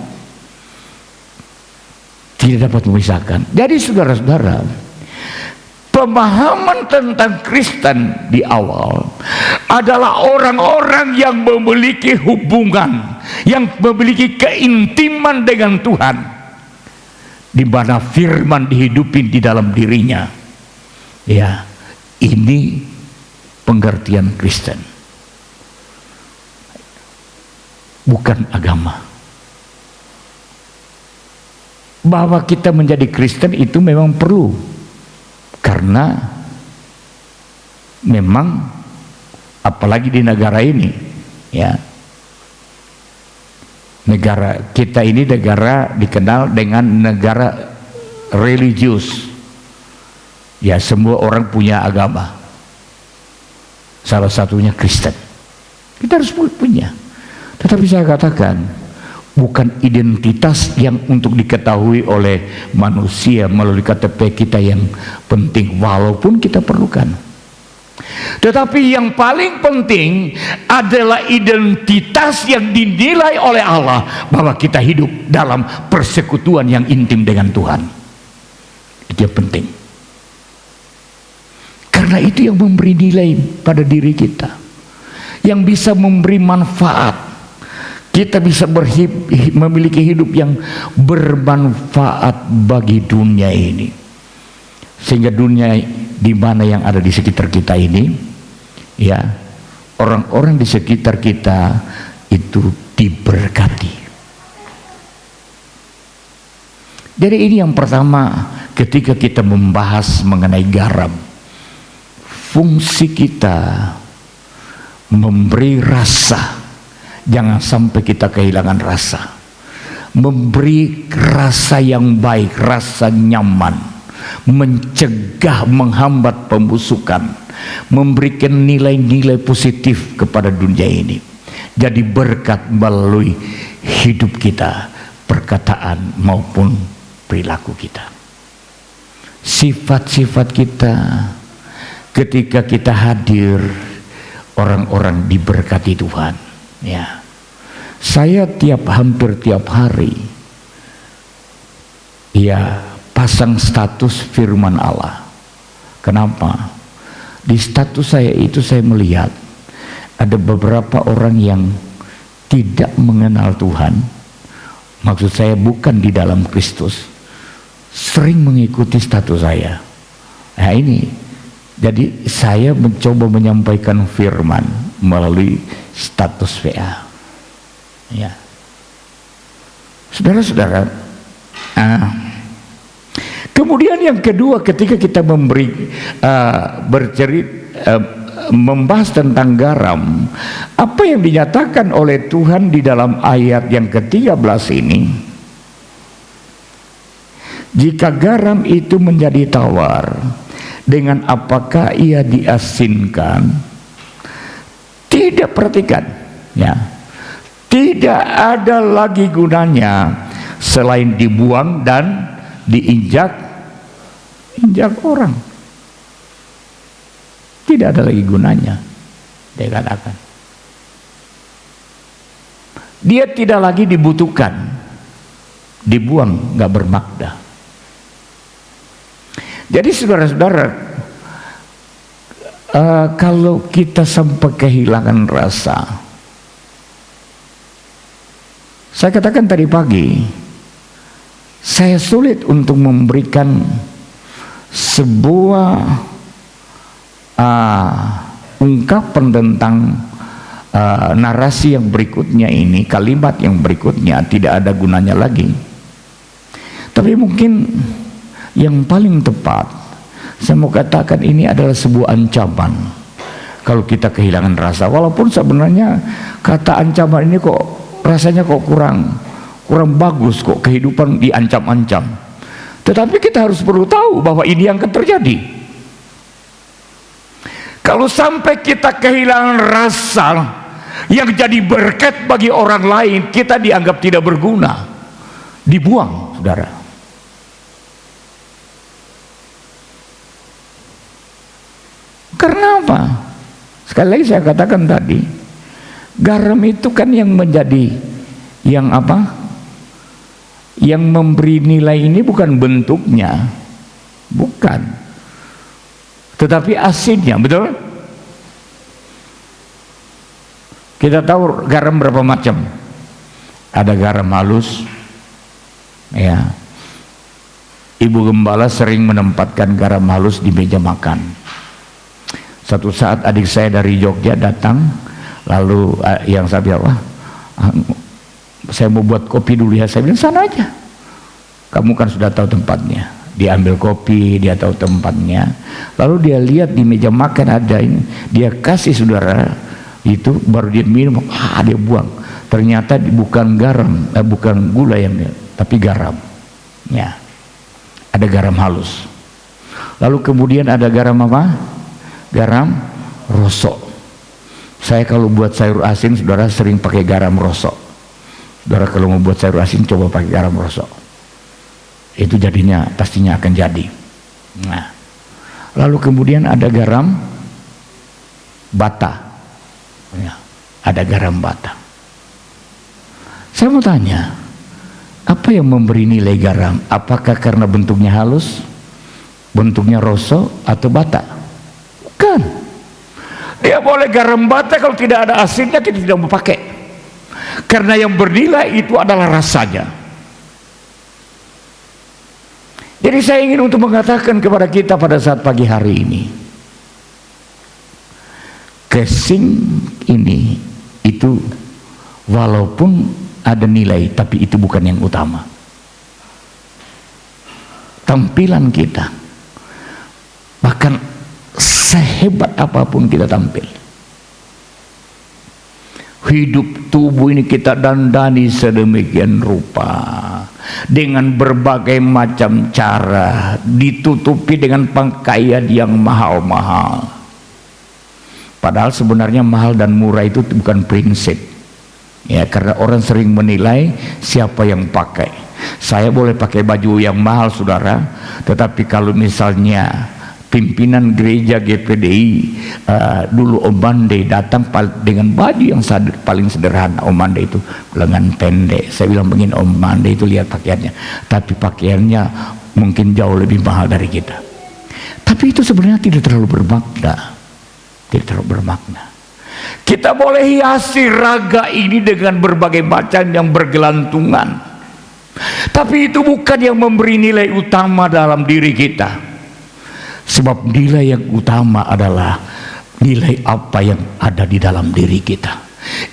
tidak dapat memisahkan. Jadi saudara-saudara, pemahaman tentang Kristen di awal adalah orang-orang yang memiliki hubungan, yang memiliki keintiman dengan Tuhan, di mana firman dihidupin di dalam dirinya. Ya, ini pengertian Kristen, bukan agama. Bahwa kita menjadi Kristen itu memang perlu, Karena memang apalagi di negara ini, ya, negara kita ini negara dikenal dengan negara religius, ya, semua orang punya agama, salah satunya Kristen. Kita harus punya. Tetapi saya katakan, bukan identitas yang untuk diketahui oleh manusia melalui KTP kita yang penting, walaupun kita perlukan. Tetapi yang paling penting adalah identitas yang dinilai oleh Allah, bahwa kita hidup dalam persekutuan yang intim dengan Tuhan. Itu yang penting. Karena itu yang memberi nilai pada diri kita, yang bisa memberi manfaat. Kita bisa memiliki hidup yang bermanfaat bagi dunia ini, sehingga dunia di mana yang ada di sekitar kita ini, ya, orang-orang di sekitar kita itu diberkati. Jadi ini yang pertama, ketika kita membahas mengenai garam, fungsi kita memberi rasa. Jangan sampai kita kehilangan rasa, memberi rasa yang baik, rasa nyaman, mencegah, menghambat pembusukan, memberikan nilai-nilai positif kepada dunia ini. Jadi berkat melalui hidup kita, perkataan maupun perilaku kita. Sifat-sifat kita ketika kita hadir, orang-orang diberkati Tuhan. Ya, saya hampir tiap hari, ya, pasang status firman Allah. Kenapa? Di status saya itu saya melihat ada beberapa orang yang tidak mengenal Tuhan. Maksud saya bukan di dalam Kristus, sering mengikuti status saya. Nah ini, jadi saya mencoba menyampaikan firman melalui status WA. Ya, saudara-saudara. Kemudian yang kedua, ketika kita membahas tentang garam, apa yang dinyatakan oleh Tuhan di dalam ayat yang ke-13 ini, jika garam itu menjadi tawar, dengan apakah ia diasinkan? Tidak, perhatikan, ya, tidak ada lagi gunanya selain dibuang dan diinjak orang. Tidak ada lagi gunanya, dia katakan. Dia tidak lagi dibutuhkan, dibuang, nggak bermakna. Jadi saudara-saudara, kalau kita sampai kehilangan rasa, saya katakan tadi pagi, saya sulit untuk memberikan sebuah ungkapan tentang narasi yang berikutnya ini, kalimat yang berikutnya tidak ada gunanya lagi. Tapi mungkin yang paling tepat, saya mau katakan ini adalah sebuah ancaman kalau kita kehilangan rasa. Walaupun sebenarnya kata ancaman ini kok rasanya kok kurang bagus, kok kehidupan diancam-ancam. Tetapi kita harus perlu tahu bahwa ini yang akan terjadi. Kalau sampai kita kehilangan rasa yang jadi berkat bagi orang lain, kita dianggap tidak berguna, dibuang, saudara. Karena apa? Sekali lagi saya katakan tadi, garam itu kan yang menjadi, yang apa? Yang memberi nilai ini bukan bentuknya, bukan, tetapi asinnya, betul? Kita tahu garam berapa macam. Ada garam halus, ya. Ibu gembala sering menempatkan garam halus di meja makan. Satu saat adik saya dari Jogja datang, lalu yang saya bilang, wah, saya mau buat kopi dulu ya. Saya bilang, sana aja, kamu kan sudah tahu tempatnya. Dia ambil kopi, dia tahu tempatnya. Lalu dia lihat di meja makan ada ini, dia kasih saudara itu, baru dia minum, dia buang. Ternyata bukan garam, bukan gula yang dia, tapi garam. Ya, ada garam halus. Lalu kemudian ada garam apa? Garam rosok. Saya kalau buat sayur asin, saudara sering pakai garam rosok. Saudara kalau mau buat sayur asin, coba pakai garam rosok. Itu jadinya pastinya akan jadi. Nah, lalu kemudian ada garam bata. Ya, ada garam bata. Saya mau tanya, apa yang memberi nilai garam? Apakah karena bentuknya halus, bentuknya rosok, atau bata? Bukan. Dia boleh garam bata, kalau tidak ada asinnya kita tidak mau pakai. Karena yang bernilai itu adalah rasanya. Jadi saya ingin untuk mengatakan kepada kita pada saat pagi hari ini, casing ini itu walaupun ada nilai, tapi itu bukan yang utama. Tampilan kita, bahkan sehebat apapun kita tampil, hidup tubuh ini kita dandani sedemikian rupa, dengan berbagai macam cara, ditutupi dengan pakaian yang mahal-mahal. Padahal sebenarnya mahal dan murah itu bukan prinsip. Ya, karena orang sering menilai siapa yang pakai. Saya boleh pakai baju yang mahal, saudara, tetapi kalau misalnya pimpinan gereja GPDI dulu Om Mande datang dengan baju yang paling sederhana. Om Mande itu lengan pendek. Saya bilang begini, Om Mande itu lihat pakaiannya, tapi pakaiannya mungkin jauh lebih mahal dari kita. Tapi itu sebenarnya tidak terlalu bermakna. Tidak terlalu bermakna. Kita boleh hiasi raga ini dengan berbagai macam yang bergelantungan, tapi itu bukan yang memberi nilai utama dalam diri kita. Sebab nilai yang utama adalah nilai apa yang ada di dalam diri kita.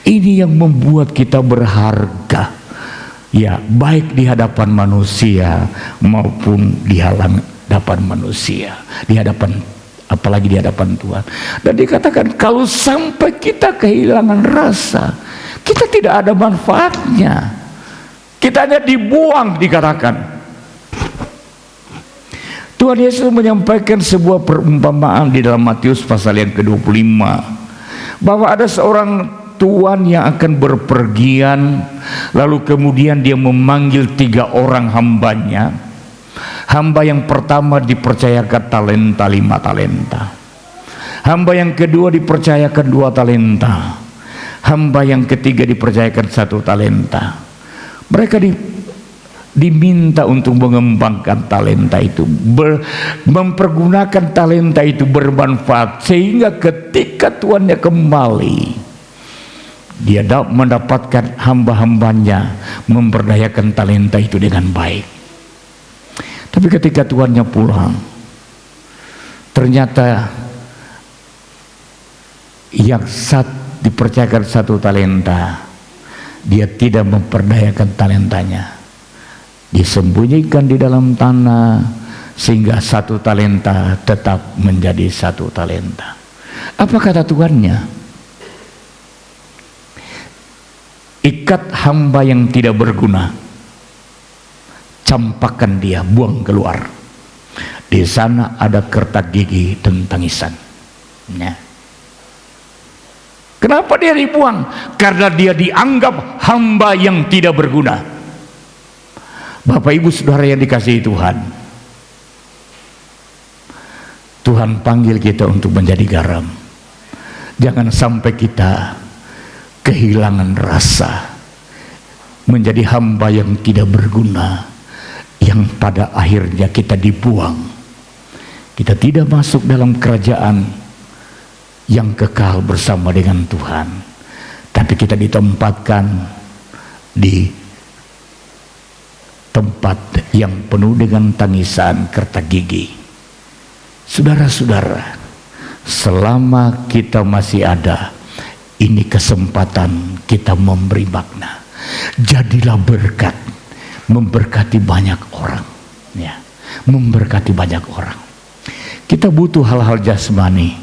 Ini yang membuat kita berharga, ya, baik di hadapan manusia maupun di hadapan manusia, di hadapan, apalagi di hadapan Tuhan. Dan dikatakan kalau sampai kita kehilangan rasa, kita tidak ada manfaatnya, kita hanya dibuang. Dikatakan Tuhan Yesus menyampaikan sebuah perumpamaan di dalam Matius pasal yang ke-25, bahwa ada seorang tuan yang akan berpergian, lalu kemudian dia memanggil 3 orang hambanya. Hamba yang pertama dipercayakan talenta, 5 talenta. Hamba yang kedua dipercayakan 2 talenta. Hamba yang ketiga dipercayakan 1 talenta. Mereka diminta untuk mengembangkan talenta itu, mempergunakan talenta itu bermanfaat, sehingga ketika tuannya kembali, dia mendapatkan hamba-hambanya memberdayakan talenta itu dengan baik. Tapi ketika tuannya pulang, ternyata yang dipercayakan 1 talenta, dia tidak memperdayakan talentanya, disembunyikan di dalam tanah, sehingga 1 talenta tetap menjadi 1 talenta. Apa kata tuannya? Ikat hamba yang tidak berguna, campakkan dia, buang keluar. Di sana ada kertak gigi dan tangisan. Ya. Kenapa dia dibuang? Karena dia dianggap hamba yang tidak berguna. Bapak Ibu Saudara yang dikasihi Tuhan, Tuhan panggil kita untuk menjadi garam. Jangan sampai kita kehilangan rasa, menjadi hamba yang tidak berguna, yang pada akhirnya kita dibuang. Kita tidak masuk dalam kerajaan yang kekal bersama dengan Tuhan, tapi kita ditempatkan di tempat yang penuh dengan tangisan, kertak gigi. Saudara-saudara, selama kita masih ada, ini kesempatan kita memberi makna. Jadilah berkat, memberkati banyak orang. Ya. memberkati banyak orang. Kita butuh hal-hal jasmani,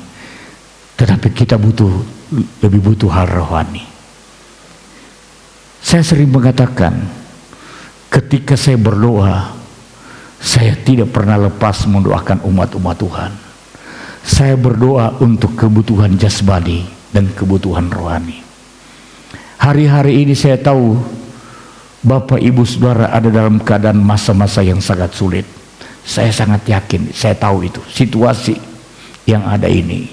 tetapi kita lebih butuh hal rohani. Saya sering mengatakan, ketika saya berdoa, saya tidak pernah lepas mendoakan umat-umat Tuhan. Saya berdoa untuk kebutuhan jasmani dan kebutuhan rohani. Hari-hari ini saya tahu Bapak Ibu Saudara ada dalam keadaan masa-masa yang sangat sulit. Saya sangat yakin, saya tahu itu situasi yang ada ini.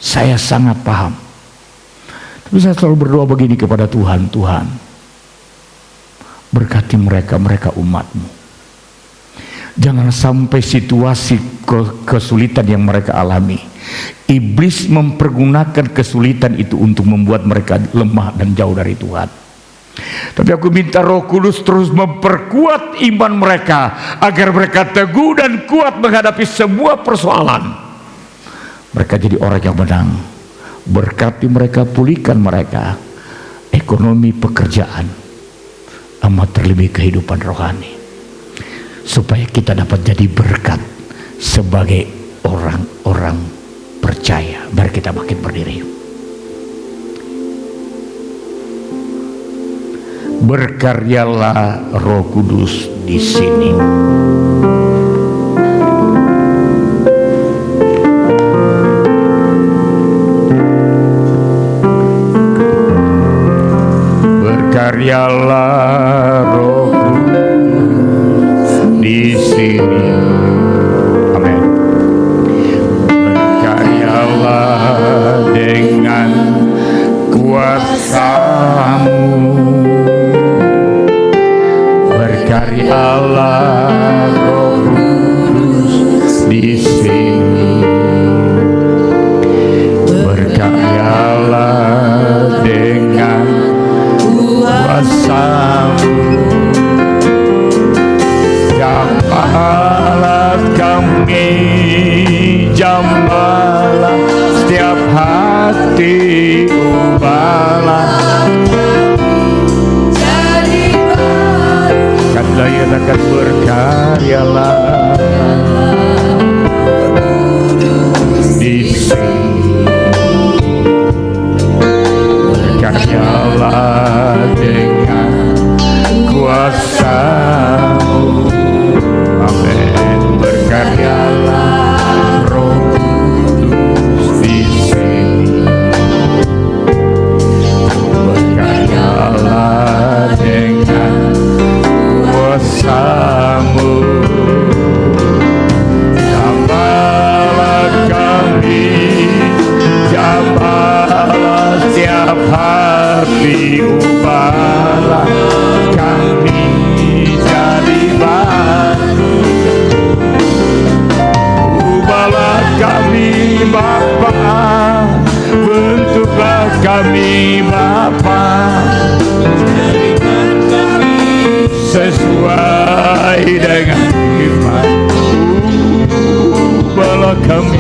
Saya sangat paham. Tapi saya selalu berdoa begini kepada Tuhan, Tuhan, berkati mereka umat-Mu. Jangan sampai situasi kesulitan yang mereka alami, iblis mempergunakan kesulitan itu untuk membuat mereka lemah dan jauh dari Tuhan. Tapi aku minta Roh Kudus terus memperkuat iman mereka, agar mereka teguh dan kuat menghadapi semua persoalan. Mereka jadi orang yang menang. Berkati mereka, pulihkan mereka ekonomi, pekerjaan, amat terlebih kehidupan rohani, supaya kita dapat jadi berkat sebagai orang-orang percaya. Mari kita makin berdiri. Berkaryalah Roh Kudus di sini. Berkaryalah Roh Kudus di sini. Amin. Berkaryalah dengan kuasa-Mu. Berkaryalah Roh Kudus di sini. Berkaryalah dengan kuasa-Mu. Jambalah kami, jambalah setiap hati, ubahlah akan berkaryalah di sini. Berkaryalah dengan kuasa-Mu. Amin. Berkaryalah Roh Kudus di sini. Berkaryalah dengan kuasa-Mu. Jambalah kami, jambalah setiap hati, ubahlah kami jadi batu. Ubahlah kami Bapa, bentuklah kami Bapa, sesuai dengan firman-Mu. Ubahlah kami,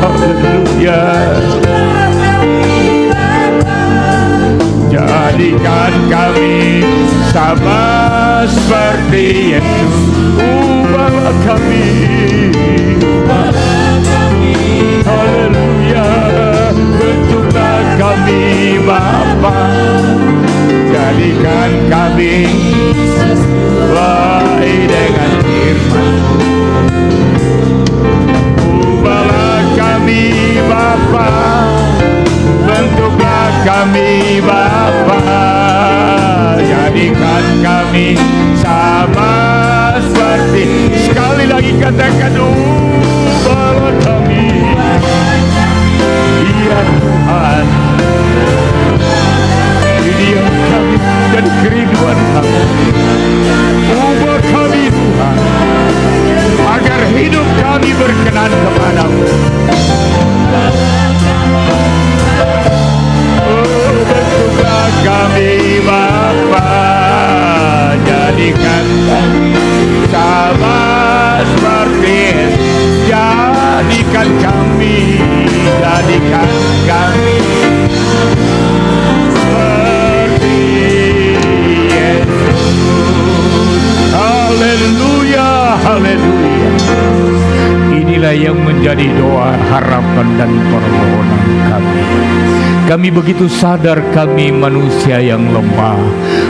haleluya. Jadikan kami sama seperti Yesus. Ubahlah kami, haleluya. Bentuklah kami Bapa, jadikan kami sesuai dengan firman-Mu. Ubahlah kami Bapa, bentuklah kami Bapa, jadikan kami sama seperti. Sekali lagi katakan, ubahlah kami, ya Tuhan. Dia kami dan kerinduan kami. Ubah kami Tuhan, agar hidup kami berkenan kepada-Mu. Oh, bentuklah kami Bapa, jadikan kami sama seperti Yesus. harapan dan permohonan kami. Kami begitu sadar kami manusia yang lemah.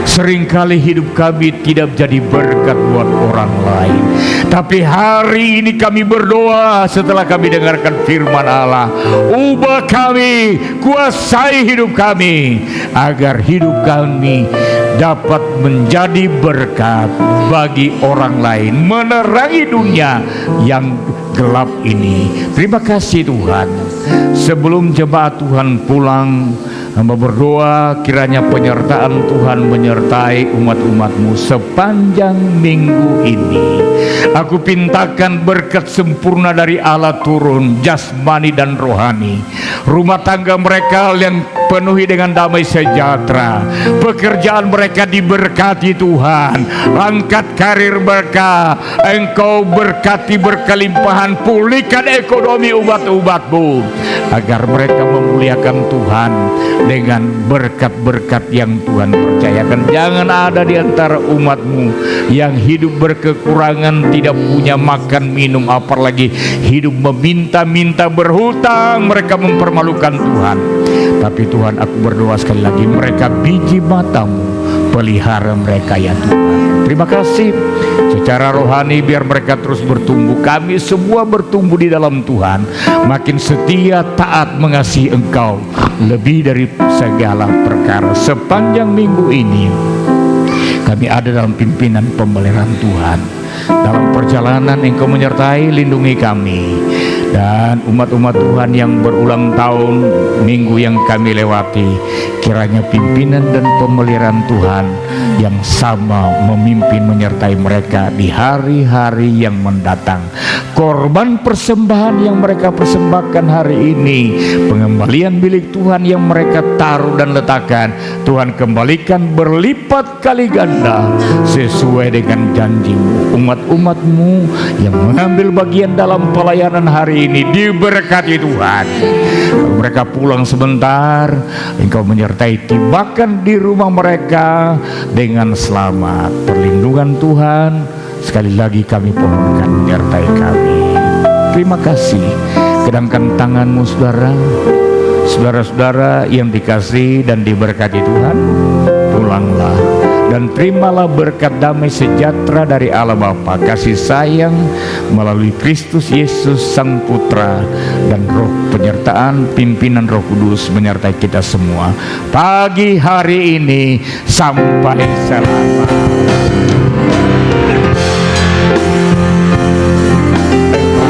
Seringkali hidup kami tidak jadi berkat buat orang lain. Tapi hari ini kami berdoa setelah kami dengarkan firman Allah. Ubah kami, kuasai hidup kami, agar hidup kami dapat menjadi berkat bagi orang lain, menerangi dunia yang gelap ini. Terima kasih Tuhan. Sebelum jemaat Tuhan pulang, hamba berdoa kiranya penyertaan Tuhan menyertai umat-umat-Mu sepanjang minggu ini. Aku pintakan berkat sempurna dari Allah turun, jasmani dan rohani. Rumah tangga mereka yang penuhi dengan damai sejahtera. Pekerjaan mereka diberkati Tuhan. Angkat karir mereka. Engkau berkati berkelimpahan. Pulihkan ekonomi umat-umat-Mu, agar mereka memuliakan Tuhan dengan berkat-berkat yang Tuhan percayakan. Jangan ada di antara umat-Mu yang hidup berkekurangan, tidak punya makan minum, apalagi hidup meminta-minta, berhutang. Mereka mempermalukan Tuhan. Tapi Tuhan, aku berdoa sekali lagi, mereka biji mata-Mu, pelihara mereka ya Tuhan. Terima kasih. Secara rohani biar mereka terus bertumbuh. Kami semua bertumbuh di dalam Tuhan, makin setia, taat, mengasihi Engkau lebih dari segala perkara. Sepanjang minggu ini kami ada dalam pimpinan pemeliharaan Tuhan. Dalam perjalanan Engkau menyertai, lindungi kami. Dan umat-umat Tuhan yang berulang tahun minggu yang kami lewati, kiranya pimpinan dan pemeliharaan Tuhan yang sama memimpin menyertai mereka di hari-hari yang mendatang. Korban persembahan yang mereka persembahkan hari ini, pengembalian milik Tuhan yang mereka taruh dan letakkan, Tuhan kembalikan berlipat kali ganda sesuai dengan janji-Mu. Umat-umat-Mu yang mengambil bagian dalam pelayanan hari ini diberkati Tuhan. Kalau mereka pulang sebentar, Engkau menyertai, tibakan di rumah mereka dengan selamat. Perlindungan Tuhan sekali lagi kami pohonkan menyertai kami. Terima kasih. Kedangkan tangan-Mu saudara-saudara yang dikasihi dan diberkati Tuhan. Pulanglah dan terimalah berkat damai sejahtera dari Allah Bapa, kasih sayang melalui Kristus Yesus Sang Putra, dan roh penyertaan pimpinan Roh Kudus menyertai kita semua pagi hari ini sampai selamat.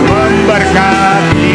Memberkati